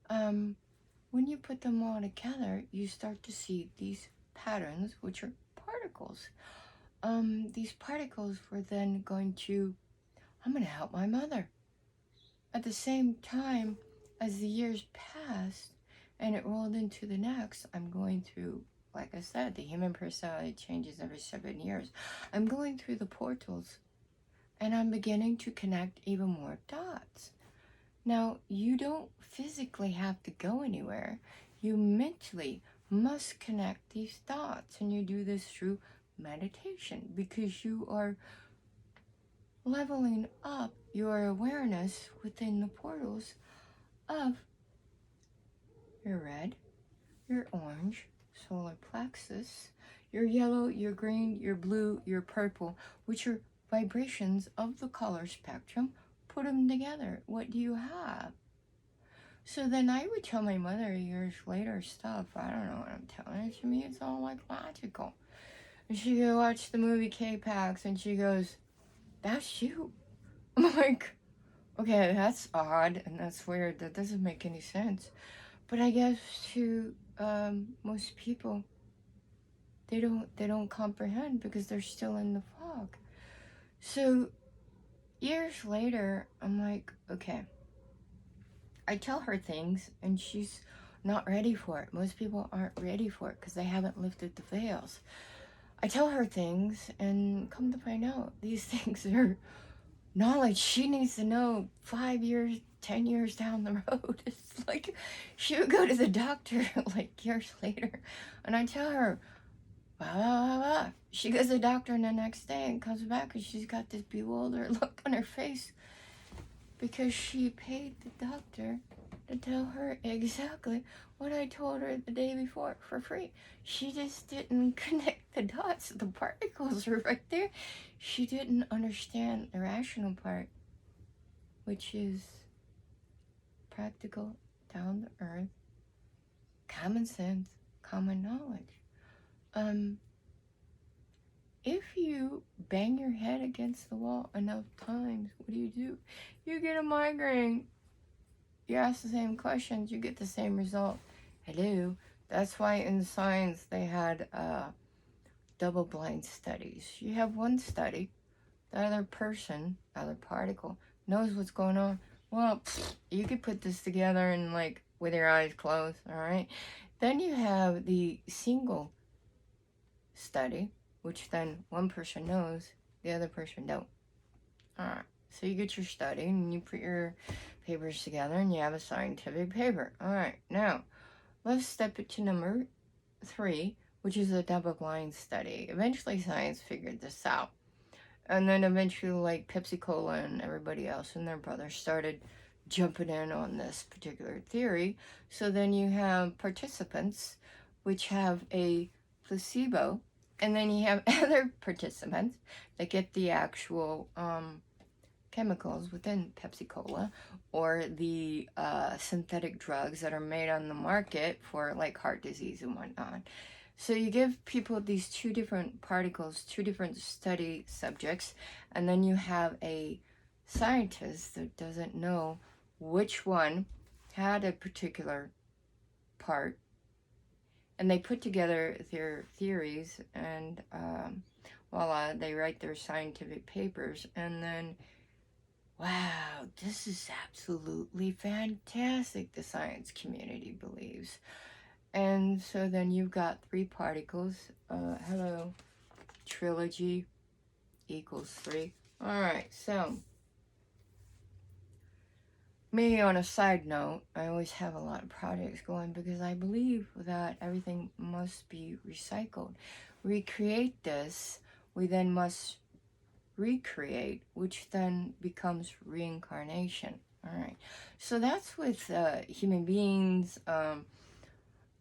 when you put them all together, you start to see these patterns, which are particles. These particles were then going to, I'm going to help my mother. At the same time, as the years passed and it rolled into the next, I'm going through, like I said, the human personality changes every 7 years. I'm going through the portals and I'm beginning to connect even more dots. Now, you don't physically have to go anywhere. You mentally must connect these dots, and you do this through meditation because you are leveling up your awareness within the portals of your red, your orange, solar plexus, your yellow, your green, your blue, your purple, which are vibrations of the color spectrum. Put them together. What do you have? So then I would tell my mother years later stuff. I don't know what I'm telling her. To me, it's all like logical. And she go watch the movie K-Pax and she goes, "That's you." I'm like, okay, that's odd and that's weird. That doesn't make any sense. But I guess to most people, they don't comprehend because they're still in the fog. So years later, I'm like, okay. I tell her things and she's not ready for it. Most people aren't ready for it because they haven't lifted the veils. I tell her things and come to find out these things are knowledge she needs to know 5 years, 10 years down the road. It's like she would go to the doctor like years later and I tell her, blah, blah, blah, blah. She goes to the doctor and the next day and comes back and she's got this bewildered look on her face because she paid the doctor to tell her exactly what I told her the day before for free. She just didn't connect the dots. The particles were right there. She didn't understand the rational part, which is practical, down to earth, common sense, common knowledge. If you bang your head against the wall enough times, what do? You get a migraine. You ask the same questions, you get the same result. Hello. That's why in science they had double-blind studies. You have one study, the other person, the other particle, knows what's going on. Well, you could put this together and like with your eyes closed, all right? Then you have the single study, which then one person knows, the other person don't. All right. So you get your study and you put your papers together and you have a scientific paper. All right. Now, let's step it to number 3, which is a double-blind study. Eventually, science figured this out. And then eventually, like Pepsi-Cola and everybody else and their brothers started jumping in on this particular theory. So then you have participants, which have a placebo, and then you have other participants that get the actual chemicals within Pepsi-Cola or the synthetic drugs that are made on the market for like heart disease and whatnot. So you give people these 2 different particles, 2 different study subjects, and then you have a scientist that doesn't know which one had a particular part, and they put together their theories and voila, they write their scientific papers, and then wow, this is absolutely fantastic, the science community believes. And so then you've got 3 particles. Hello, Triology equals 3. Alright, so me on a side note, I always have a lot of projects going because I believe that everything must be recycled. Recreate this, we then must recreate, which then becomes reincarnation. All right, so that's with human beings.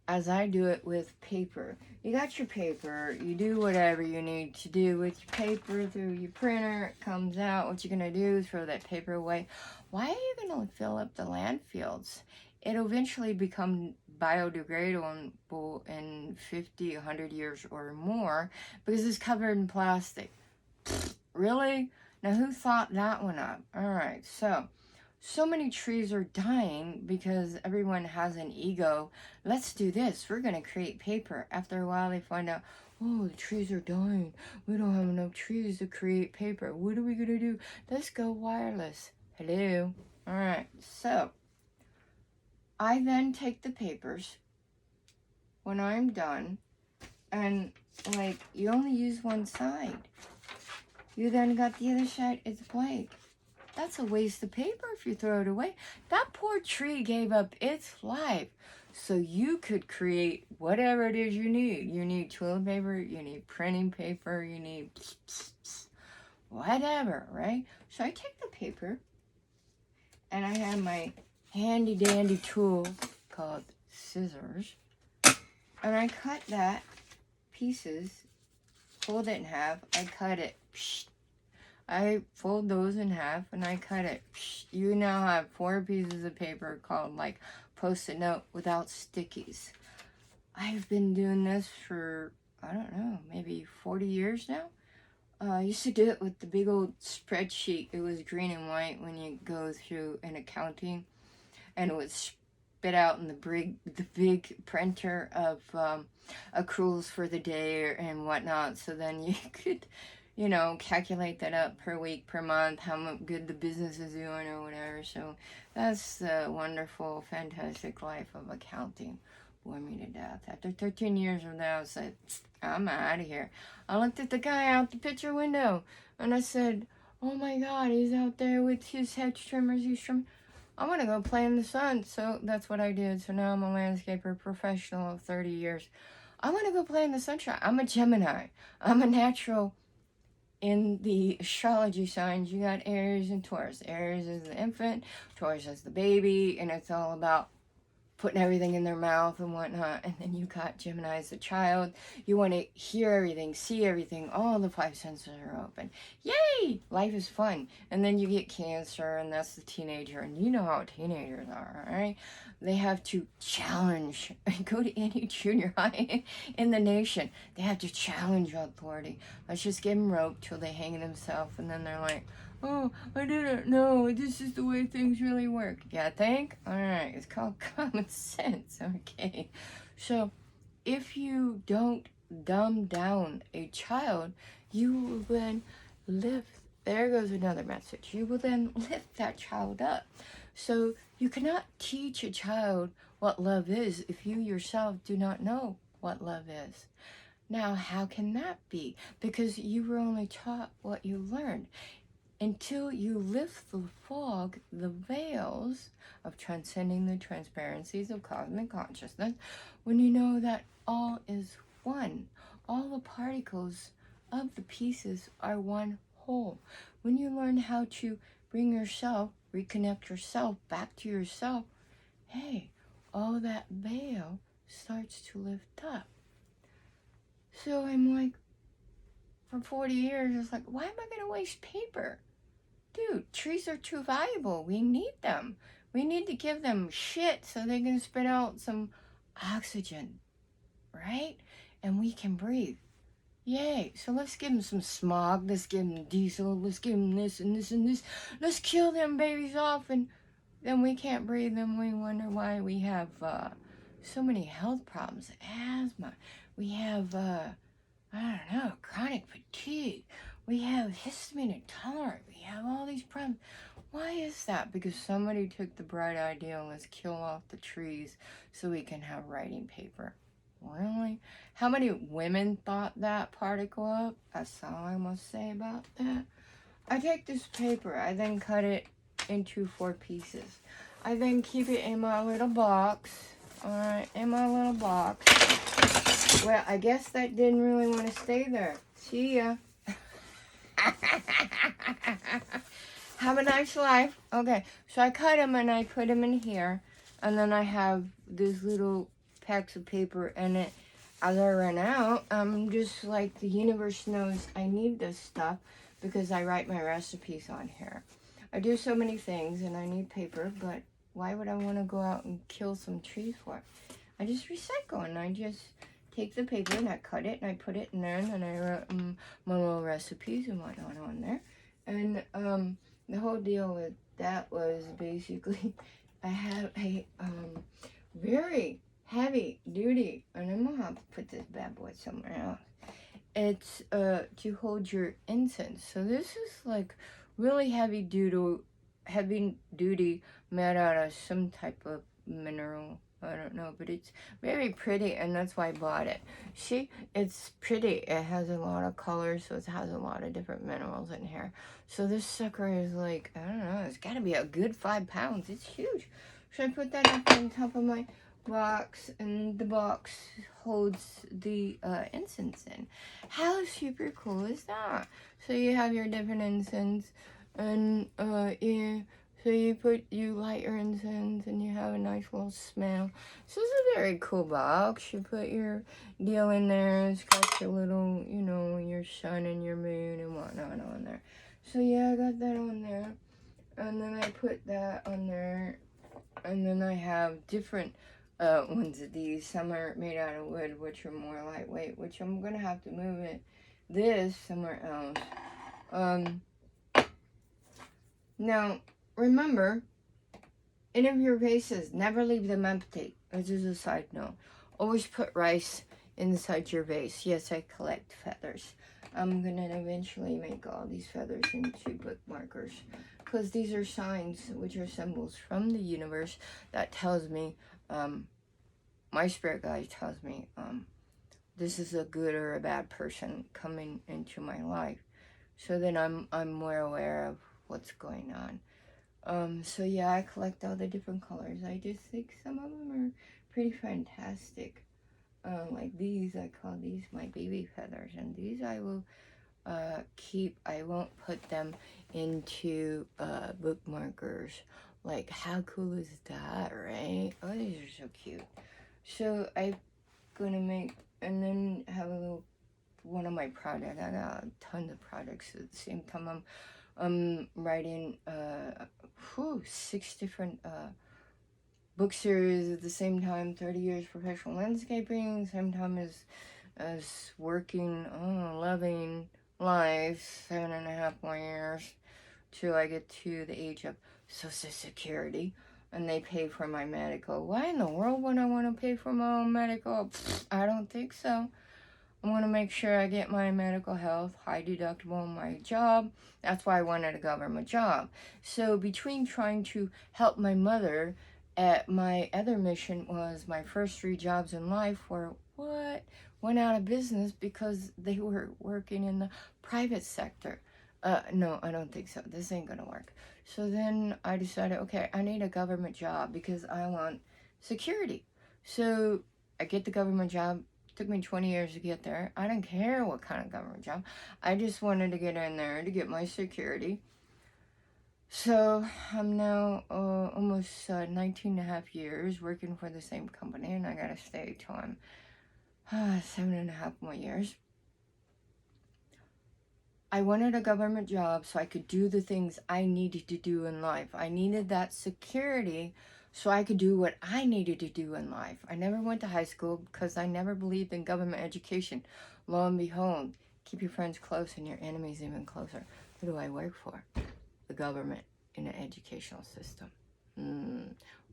As I do it with paper, you got your paper, you do whatever you need to do with your paper through your printer, it comes out. What you're gonna do is throw that paper away. Why are you gonna fill up the landfills? It'll eventually become biodegradable in 50, 100 years or more because it's covered in plastic. Really? Now, who thought that one up? All right, so so many trees are dying because everyone has an ego. Let's do this. We're going to create paper. After a while, they find out, oh, the trees are dying. We don't have enough trees to create paper. What are we going to do? Let's go wireless. Hello. All right. So I then take the papers when I'm done, and like, you only use one side. You then got the other side, it's blank. That's a waste of paper if you throw it away. That poor tree gave up its life so you could create whatever it is you need. You need toilet paper, you need printing paper, you need whatever, right? So I take the paper, and I have my handy dandy tool called scissors, and I cut that pieces, fold it in half, I cut it. I fold those in half and I cut it. You now have 4 pieces of paper called like Post-it note without stickies. I've been doing this for, I don't know, maybe 40 years now. I used to do it with the big old spreadsheet. It was green and white when you go through an accounting, and it would spit out in the big printer of accruals for the day and whatnot. So then you could, you know, calculate that up per week, per month, how good the business is doing or whatever. So that's the wonderful, fantastic life of accounting. Bore me to death. After 13 years of that, I said, I'm out of here. I looked at the guy out the picture window, and I said, oh my God, he's out there with his hedge trimmers. He's trimming. I'm going to go play in the sun. So that's what I did. So now I'm a landscaper professional of 30 years. I want to go play in the sunshine. I'm a Gemini. I'm a natural. In the astrology signs, you got Aries and Taurus. Aries is the infant, Taurus is the baby, and it's all about putting everything in their mouth and whatnot. And then you got Gemini as the child. You want to hear everything, see everything. All the 5 senses are open. Yay! Life is fun. And then you get Cancer, and that's the teenager. And you know how teenagers are, all right? They have to challenge. Go to any junior high in the nation. They have to challenge authority. Let's just give them rope till they hang themselves. And then they're like, oh, I didn't know. This is the way things really work. Yeah, think? Alright, it's called common sense. Okay. So, if you don't dumb down a child, you will then lift. There goes another message. You will then lift that child up. So, you cannot teach a child what love is if you yourself do not know what love is. Now, how can that be? Because you were only taught what you learned. Until you lift the fog, the veils of transcending the transparencies of cosmic consciousness, when you know that all is one, all the particles of the pieces are one whole. When you learn how to bring yourself, reconnect yourself back to yourself, hey, all that veil starts to lift up. So I'm like, for 40 years, it's like, why am I going to waste paper? Dude, trees are too valuable. We need them. We need to give them shit so they can spit out some oxygen, right? And we can breathe. Yay. So let's give them some smog. Let's give them diesel. Let's give them this and this and this. Let's kill them babies off, and then we can't breathe them. We wonder why we have so many health problems. Asthma. We have, I don't know, chronic fatigue. We have histamine intolerant. We have all these problems. Why is that? Because somebody took the bright idea, let's kill off the trees so we can have writing paper. Really? How many women thought that particle up? That's all I must say about that. I take this paper. I then cut it into 4 pieces. I then keep it in my little box. Alright, in my little box. Well, I guess that didn't really want to stay there. See ya. Have a nice life. Okay, so I cut them and I put them in here. And then I have these little packs of paper in it. As I run out, I'm just like, the universe knows I need this stuff because I write my recipes on here. I do so many things and I need paper, but why would I want to go out and kill some trees for? I just recycle, and I just take the paper and I cut it and I put it in there, and then I wrote my little recipes and whatnot on there. And the whole deal with that was basically, I have a very heavy duty, and I'm gonna have to put this bad boy somewhere else. It's to hold your incense. So this is like really heavy duty, made out of some type of mineral. I don't know, but it's very pretty, and that's why I bought it. See, it's pretty. It has a lot of colors, so it has a lot of different minerals in here. So this sucker is like, I don't know, it's got to be a good 5 pounds. It's huge. So I put that up on top of my box, and the box holds the incense in. How super cool is that? So you have your different incense, and so you light your incense, and you have a nice little smell. So it's a very cool box. You put your deal in there. It's got your little, your sun and your moon and whatnot on there. So yeah, I got that on there, and then I put that on there, and then I have different ones of these. Some are made out of wood, which are more lightweight, which I'm gonna have to move this somewhere else. Now remember, any of your vases, never leave them empty. This is a side note. Always put rice inside your vase. Yes, I collect feathers. I'm gonna eventually make all these feathers into bookmarkers, because these are signs, which are symbols from the universe that tells me, my spirit guide tells me, this is a good or a bad person coming into my life. So then I'm more aware of what's going on. So yeah, I collect all the different colors. I just think some of them are pretty fantastic. Like these, I call these my baby feathers, and these I will keep. I won't put them into bookmarkers. Like, how cool is that, right? Oh, these are so cute. So I'm gonna make, and then have a little, one of my projects. I got tons of projects at the same time. I'm writing 6 different book series at the same time. 30 years professional landscaping, same time as working, loving life. 7.5 more years till I get to the age of Social Security, and they pay for my medical. Why in the world would I want to pay for my own medical? I don't think so. I'm going to make sure I get my medical health, high deductible on my job. That's why I wanted a government job. So between trying to help my mother, at my other mission was my first 3 jobs in life were went out of business because they were working in the private sector. No, I don't think so. This ain't going to work. So then I decided, okay, I need a government job because I want security. So I get the government job. Took me 20 years to get there. I didn't care what kind of government job. I just wanted to get in there to get my security. So I'm now almost 19 and a half years working for the same company, and I gotta stay till I'm 7.5 more years. I wanted a government job so I could do the things I needed to do in life. I needed that security so I could do what I needed to do in life. I never went to high school because I never believed in government education. Lo and behold, keep your friends close and your enemies even closer. Who do I work for? The government in an educational system.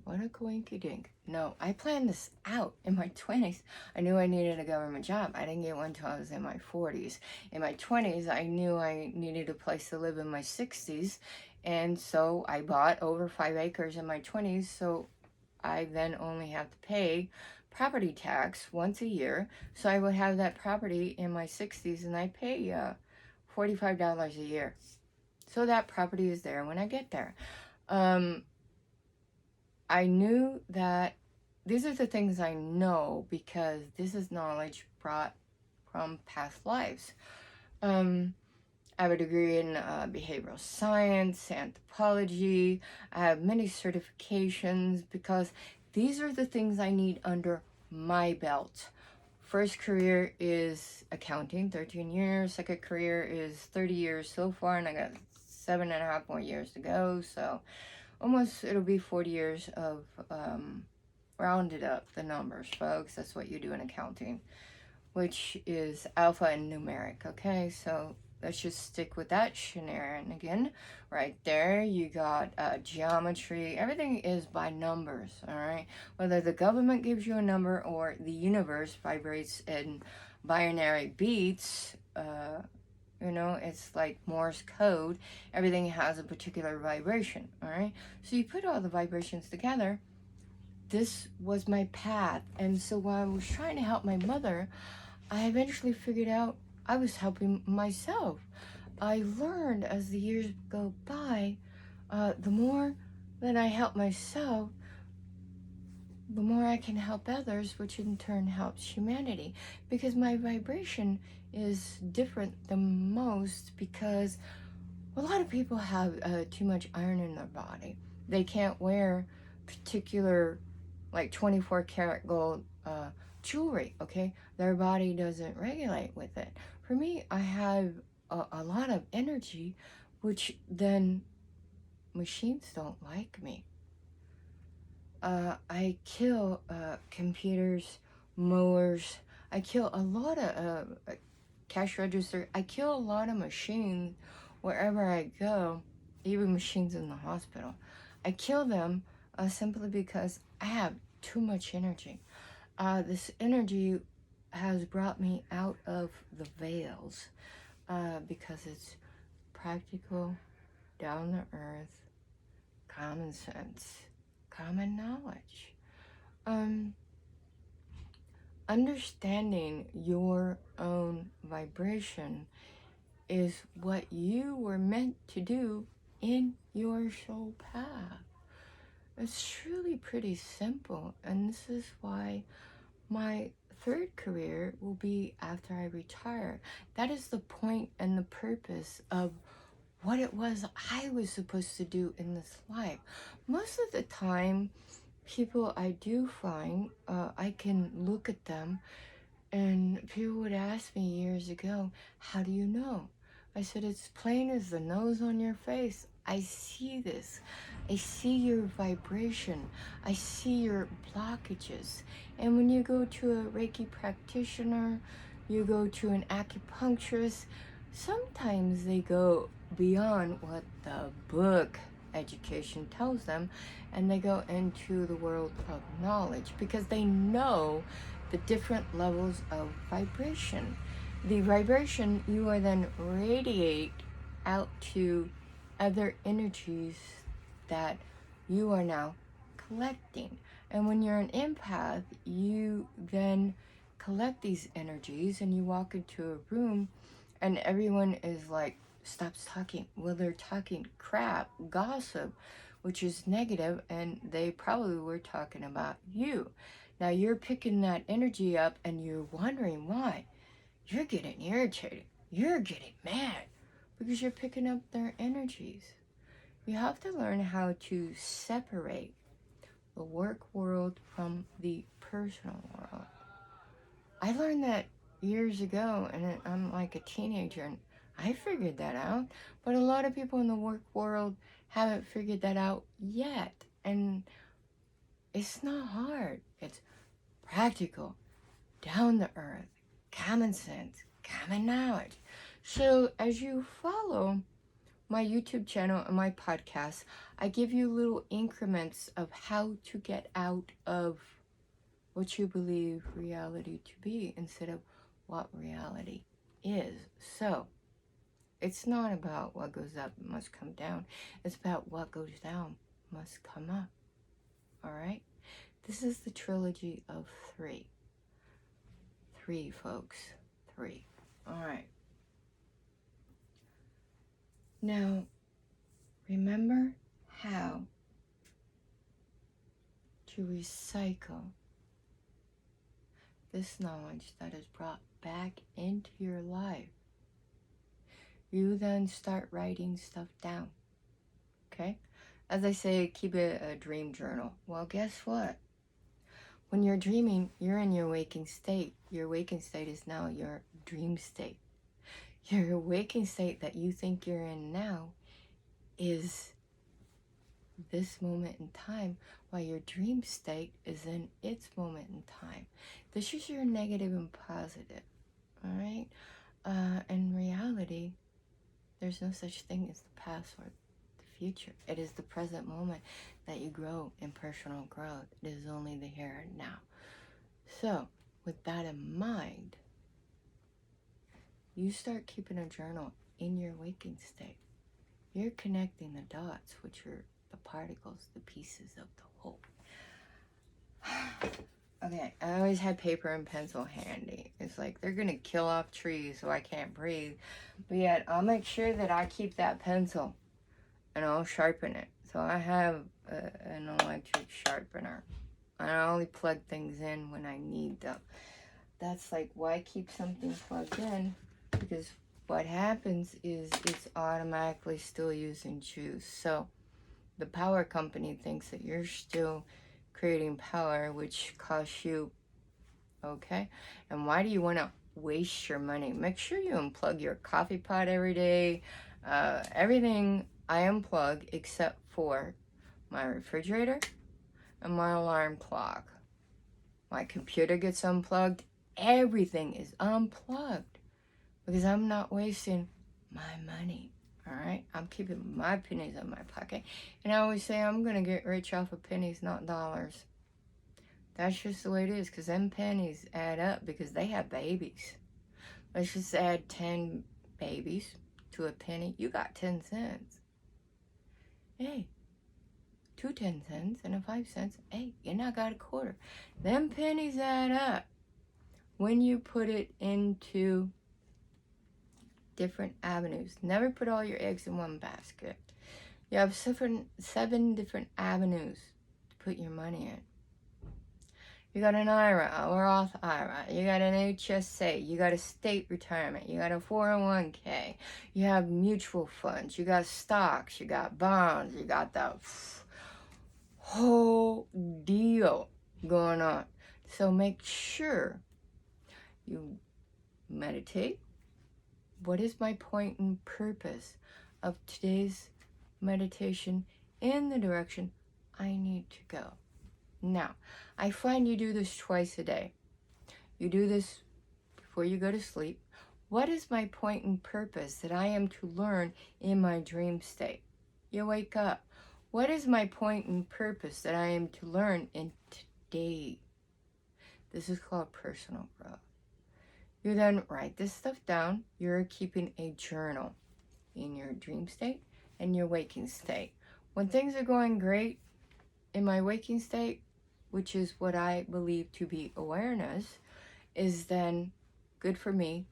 What a coinky dink. No, I planned this out in my 20s. I knew I needed a government job. I didn't get one until I was in my 40s. In my 20s, I knew I needed a place to live in my 60s. And so I bought over 5 acres in my 20s. So I then only have to pay property tax once a year. So I would have that property in my 60s, and I pay $45 a year. So that property is there when I get there. I knew that these are the things I know because this is knowledge brought from past lives. I have a degree in behavioral science, anthropology. I have many certifications because these are the things I need under my belt. First career is accounting, 13 years. Second career is 30 years so far, and I got 7.5 more years to go. So almost, it'll be 40 years of rounded up the numbers, folks. That's what you do in accounting, which is alpha and numeric, okay? So let's just stick with that shenanigan right there. You got geometry. Everything is by numbers, all right? Whether the government gives you a number or the universe vibrates in binary beats, you know, it's like Morse code. Everything has a particular vibration, all right? So you put all the vibrations together. This was my path. And so while I was trying to help my mother, I eventually figured out I was helping myself. I learned as the years go by, the more that I help myself, the more I can help others, which in turn helps humanity. Because my vibration is different than most, because a lot of people have too much iron in their body. They can't wear particular, like 24 karat gold jewelry, okay? Their body doesn't regulate with it. For me, I have a lot of energy, which then machines don't like me. I kill computers, mowers. I kill a lot of cash register. I kill a lot of machines wherever I go, even machines in the hospital. I kill them simply because I have too much energy. This energy has brought me out of the veils because it's practical, down to earth, common sense, common knowledge. Understanding your own vibration is what you were meant to do in your soul path. It's truly pretty simple, and this is why my third career will be after I retire. That is the point and the purpose of what it was I was supposed to do in this life. Most of the time, people I do find, I can look at them, and people would ask me years ago, how do you know? I said, it's plain as the nose on your face. I see this. I see your vibration. I see your blockages. And when you go to a Reiki practitioner, you go to an acupuncturist, sometimes they go beyond what the book education tells them, and they go into the world of knowledge because they know the different levels of vibration. The vibration you are then radiate out to other energies that you are now collecting. And when you're an empath, you then collect these energies and you walk into a room and everyone is like, stops talking. Well, they're talking crap, gossip, which is negative, and they probably were talking about you. Now you're picking that energy up and you're wondering why. You're getting irritated. You're getting mad because you're picking up their energies. You have to learn how to separate the work world from the personal world. I learned that years ago, and I'm like a teenager, and I figured that out. But a lot of people in the work world haven't figured that out yet. And it's not hard. It's practical, down to earth, common sense, common knowledge. So as you follow my YouTube channel and my podcast, I give you little increments of how to get out of what you believe reality to be instead of what reality is. So it's not about what goes up must come down. It's about what goes down must come up. All right? This is the trilogy of three. Three, folks. Three. All right. Now, remember how to recycle this knowledge that is brought back into your life. You then start writing stuff down. Okay? As I say, keep a dream journal. Well, guess what? When you're dreaming, you're in your waking state. Your waking state is now your dream state. Your waking state that you think you're in now is this moment in time, while your dream state is in its moment in time. This is your negative and positive, all right? In reality, there's no such thing as the past or the future. It is the present moment that you grow in personal growth. It is only the here and now. So, with that in mind, you start keeping a journal in your waking state. You're connecting the dots, which are the particles, the pieces of the whole. Okay, I always had paper and pencil handy. It's like they're gonna kill off trees so I can't breathe. But yet, I'll make sure that I keep that pencil and I'll sharpen it. So I have an electric sharpener. And I only plug things in when I need them. That's like, why keep something plugged in? Because what happens is it's automatically still using juice. So the power company thinks that you're still creating power, which costs you, okay? And why do you want to waste your money? Make sure you unplug your coffee pot every day. Everything I unplug except for my refrigerator and my alarm clock. My computer gets unplugged. Everything is unplugged because I'm not wasting my money. All right, I'm keeping my pennies in my pocket. And I always say I'm going to get rich off of pennies, not dollars. That's just the way it is, because them pennies add up because they have babies. Let's just add 10 babies to a penny. You got 10 cents. Hey, 2 10 cents and a 5 cents. Hey, you now got a quarter. Them pennies add up when you put it into different avenues. Never put all your eggs in one basket. You have seven different avenues to put your money in. You got an IRA, a Roth IRA. You got an HSA. You got a state retirement. You got a 401k. You have mutual funds. You got stocks. You got bonds. You got the whole deal going on. So make sure you meditate. What is my point and purpose of today's meditation in the direction I need to go? Now, I find you do this twice a day. You do this before you go to sleep. What is my point and purpose that I am to learn in my dream state? You wake up. What is my point and purpose that I am to learn in today? This is called personal growth. You then write this stuff down. You're keeping a journal in your dream state and your waking state. When things are going great in my waking state, which is what I believe to be awareness, is then good for me,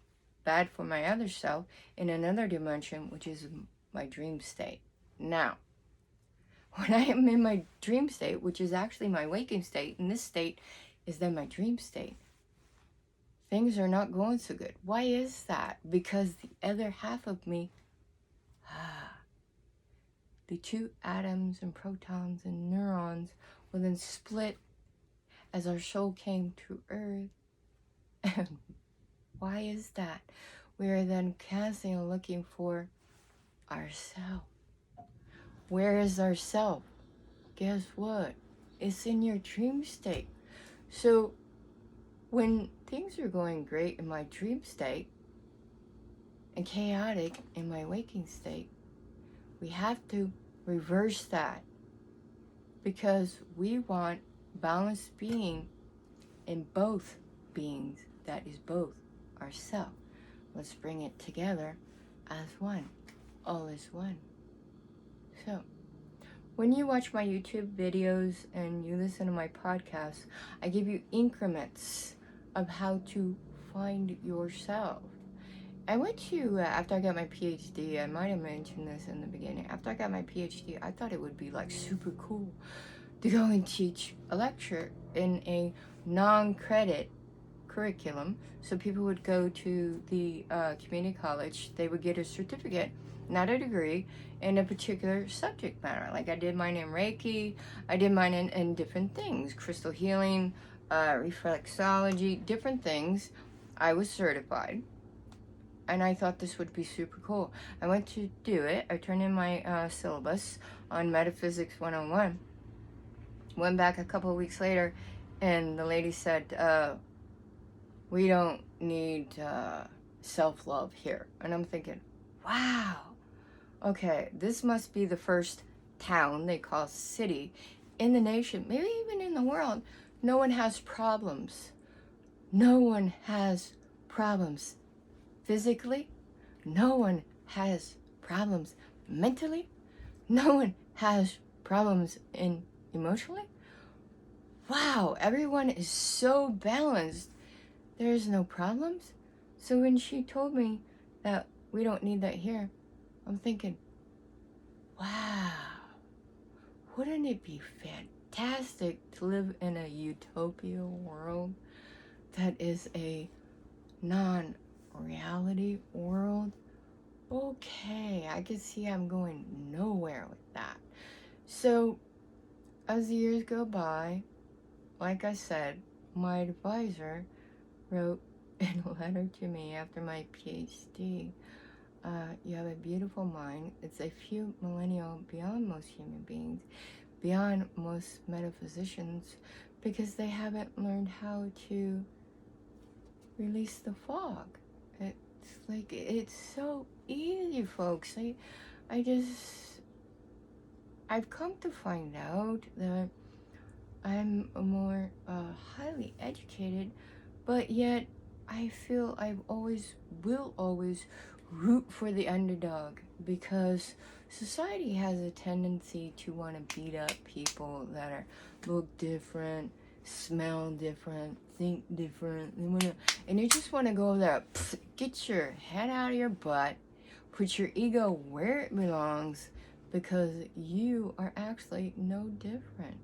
bad for my other self in another dimension, which is my dream state. Now, when I am in my dream state, which is actually my waking state, and this state is then my dream state, things are not going so good. Why is that? Because the other half of me, the two atoms and protons and neurons will then split as our soul came to earth. And why is that? We are then constantly looking for ourself. Where is ourself? Guess what? It's in your dream state. So when things are going great in my dream state and chaotic in my waking state, we have to reverse that, because we want balanced being in both beings, that is both ourself. Let's bring it together as one. All is one. So when you watch my YouTube videos and you listen to my podcasts, I give you increments of how to find yourself. I went to, after I got my PhD, I might have mentioned this in the beginning, after I got my PhD, I thought it would be like super cool to go and teach a lecture in a non-credit curriculum. So people would go to the community college, they would get a certificate, not a degree, in a particular subject matter. Like I did mine in Reiki, I did mine in different things, crystal healing, reflexology, different things. I was certified. And I thought this would be super cool. I went to do it. I turned in my syllabus on Metaphysics 101. Went back a couple of weeks later, and the lady said, we don't need self-love here. And I'm thinking, wow, Okay, this must be the first town they call city in the nation, maybe even in the world. No one has problems. No one has problems physically. No one has problems mentally. No one has problems emotionally. Wow, everyone is so balanced. There's no problems. So when she told me that we don't need that here, I'm thinking, wow, wouldn't it be fantastic to live in a utopia world that is a non-reality world? Okay, I can see I'm going nowhere with that. So as the years go by, like I said, my advisor wrote in a letter to me after my PhD, you have a beautiful mind. It's a few millennia beyond most human beings, beyond most metaphysicians, because they haven't learned how to release the fog. It's like, it's so easy, folks. I've come to find out that I'm a more highly educated, but yet I feel will always root for the underdog, because society has a tendency to want to beat up people that look different, smell different, think different. And you just want to go there, get your head out of your butt, put your ego where it belongs, because you are actually no different.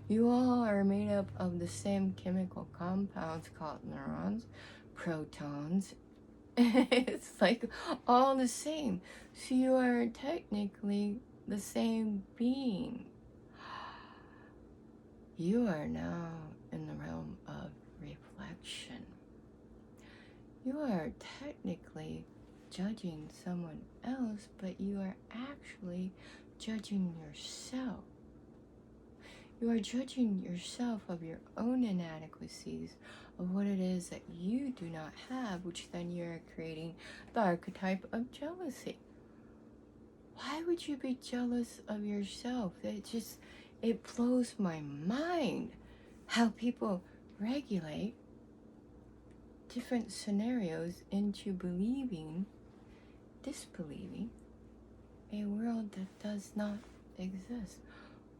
You all are made up of the same chemical compounds called neurons, protons. It's like all the same. So you are technically the same being. You are now in the realm of reflection. You are technically judging someone else, but you are actually judging yourself. You are judging yourself of your own inadequacies, of what it is that you do not have, which then you're creating the archetype of jealousy. Why would you be jealous of yourself? It blows my mind how people regulate different scenarios into disbelieving a world that does not exist.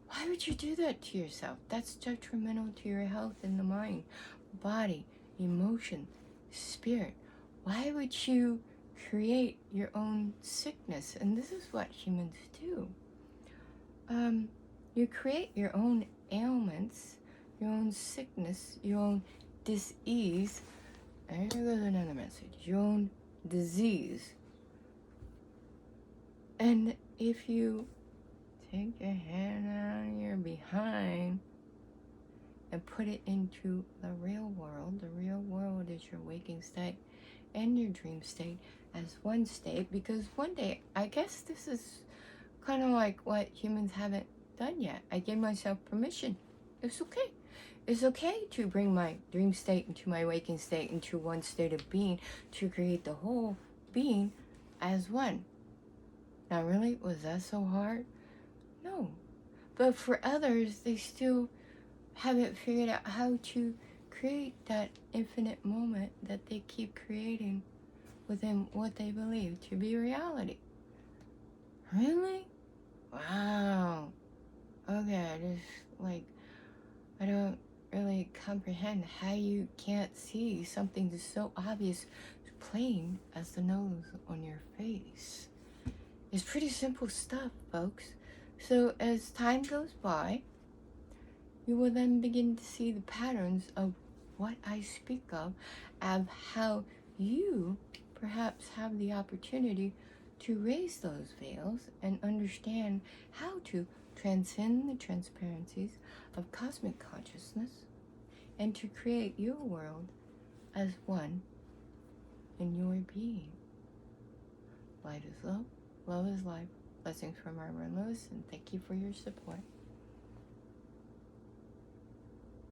Why would you do that to yourself? That's detrimental to your health in the mind, body, emotion, spirit. Why would you create your own sickness? And this is what humans do. You create your own ailments, your own sickness, your own dis-ease. And here goes another message. Your own disease. And if you take your hand out of your behind and put it into the real world. The real world is your waking state and your dream state as one state, because one day, I guess this is kind of like what humans haven't done yet. I gave myself permission. It's okay. It's okay to bring my dream state into my waking state into one state of being, to create the whole being as one. Now really, was that so hard? No. But for others, they still haven't figured out how to create that infinite moment that they keep creating within what they believe to be reality. Really? Wow. Okay, I don't really comprehend how you can't see something that's so obvious, plain as the nose on your face. It's pretty simple stuff, folks. So as time goes by, you will then begin to see the patterns of what I speak of how you perhaps have the opportunity to raise those veils and understand how to transcend the transparencies of cosmic consciousness and to create your world as one in your being. Light is love, love is life. Blessings from Reverend Lewis, and thank you for your support.